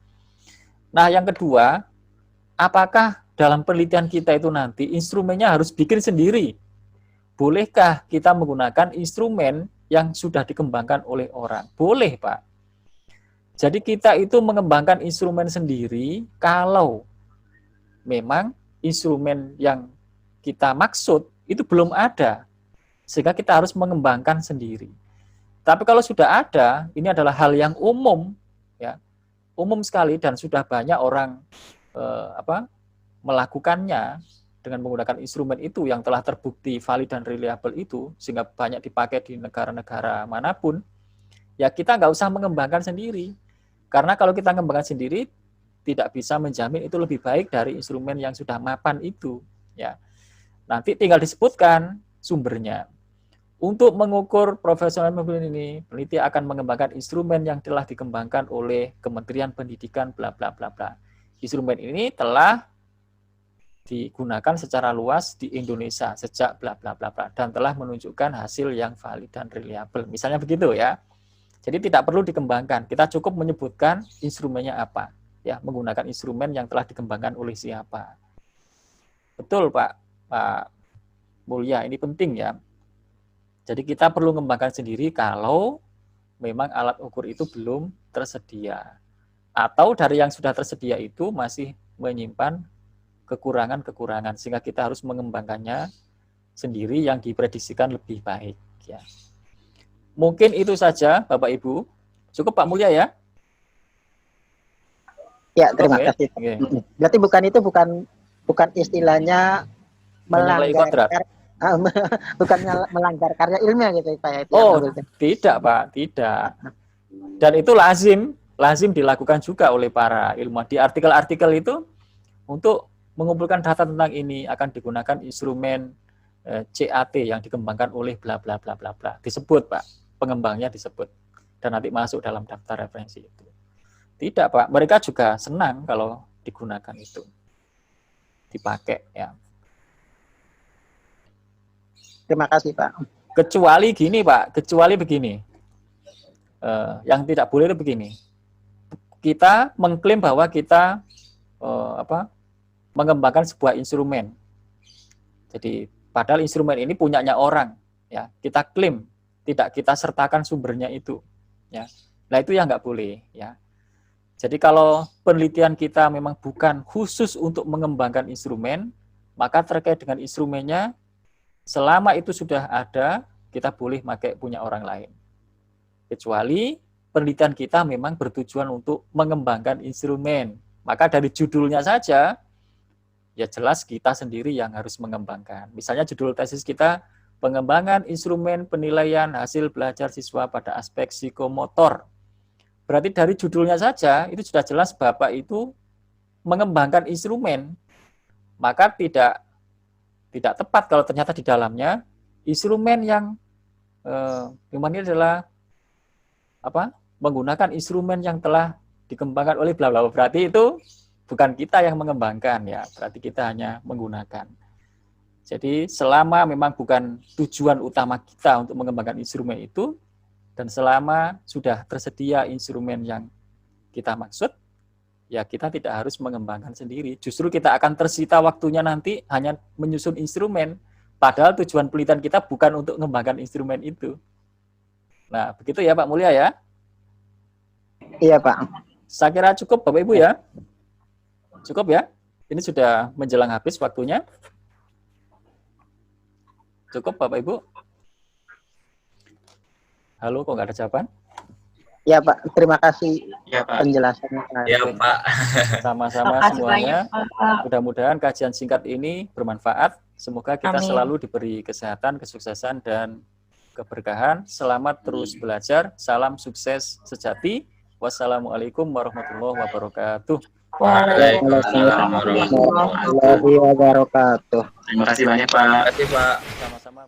Nah, yang kedua, apakah dalam penelitian kita itu nanti instrumennya harus bikin sendiri? Bolehkah kita menggunakan instrumen yang sudah dikembangkan oleh orang? Boleh, Pak. Jadi kita itu mengembangkan instrumen sendiri kalau memang instrumen yang kita maksud itu belum ada, sehingga kita harus mengembangkan sendiri. Tapi kalau sudah ada, ini adalah hal yang umum, ya, umum sekali dan sudah banyak orang melakukannya dengan menggunakan instrumen itu yang telah terbukti valid dan reliable itu, sehingga banyak dipakai di negara-negara manapun. Ya kita nggak usah mengembangkan sendiri, karena kalau kita mengembangkan sendiri tidak bisa menjamin itu lebih baik dari instrumen yang sudah mapan itu, ya. Nanti tinggal disebutkan sumbernya. Untuk mengukur profesional ini, peneliti akan mengembangkan instrumen yang telah dikembangkan oleh Kementerian Pendidikan bla bla bla bla. Instrumen ini telah digunakan secara luas di Indonesia sejak bla bla bla bla dan telah menunjukkan hasil yang valid dan reliable. Misalnya begitu ya. Jadi tidak perlu dikembangkan. Kita cukup menyebutkan instrumennya apa, ya, menggunakan instrumen yang telah dikembangkan oleh siapa. Betul, Pak Mulya, ini penting ya. Jadi kita perlu mengembangkan sendiri kalau memang alat ukur itu belum tersedia. Atau dari yang sudah tersedia itu masih menyimpan kekurangan-kekurangan, sehingga kita harus mengembangkannya sendiri yang diprediksikan lebih baik. Ya. Mungkin itu saja, Bapak Ibu. Cukup Pak Mulya ya? Ya, terima Oke. kasih. Oke. Berarti bukan istilahnya melanggar bukan melanggar karya ilmiah gitu Pak ya. Oh, tidak Pak, tidak. Dan itu lazim dilakukan juga oleh para ilmuwan. Di artikel-artikel itu untuk mengumpulkan data tentang ini akan digunakan instrumen CAT yang dikembangkan oleh bla bla bla bla bla. Disebut Pak, pengembangnya disebut dan nanti masuk dalam daftar referensi itu. Tidak Pak, mereka juga senang kalau digunakan itu, dipakai ya. Terima kasih Pak. Kecuali gini Pak, kecuali begini, yang tidak boleh itu begini. Kita mengklaim bahwa kita mengembangkan sebuah instrumen. Jadi padahal instrumen ini punyanya orang, ya. Kita klaim, tidak kita sertakan sumbernya itu, ya. Nah itu yang nggak boleh, ya. Jadi kalau penelitian kita memang bukan khusus untuk mengembangkan instrumen, maka terkait dengan instrumennya, selama itu sudah ada, kita boleh pakai punya orang lain. Kecuali penelitian kita memang bertujuan untuk mengembangkan instrumen. Maka dari judulnya saja, ya jelas kita sendiri yang harus mengembangkan. Misalnya judul tesis kita pengembangan instrumen penilaian hasil belajar siswa pada aspek psikomotor. Berarti dari judulnya saja itu sudah jelas Bapak itu mengembangkan instrumen. Maka tidak tepat kalau ternyata di dalamnya instrumen yang ini adalah menggunakan instrumen yang telah dikembangkan oleh bla bla. Berarti itu bukan kita yang mengembangkan ya, berarti kita hanya menggunakan. Jadi selama memang bukan tujuan utama kita untuk mengembangkan instrumen itu, dan selama sudah tersedia instrumen yang kita maksud, ya kita tidak harus mengembangkan sendiri. Justru kita akan tersita waktunya nanti hanya menyusun instrumen, padahal tujuan penelitian kita bukan untuk mengembangkan instrumen itu. Nah, begitu ya Pak Mulya ya? Iya Pak. Saya kira cukup Bapak Ibu ya. Cukup ya? Ini sudah menjelang habis waktunya. Cukup Bapak Ibu? Halo, kok nggak ada jawaban? Ya Pak, terima kasih Ya Pak. penjelasannya. Ya Pak. Sama-sama Makasih semuanya. banyak, Pak. Mudah-mudahan kajian singkat ini bermanfaat. Semoga kita Amin. selalu diberi kesehatan, kesuksesan, dan keberkahan. Selamat terus belajar. Salam sukses sejati. Wassalamualaikum warahmatullahi wabarakatuh. Waalaikumsalam warahmatullahi wabarakatuh. Warahmatullahi wabarakatuh. Terima kasih banyak Pak. Sama-sama.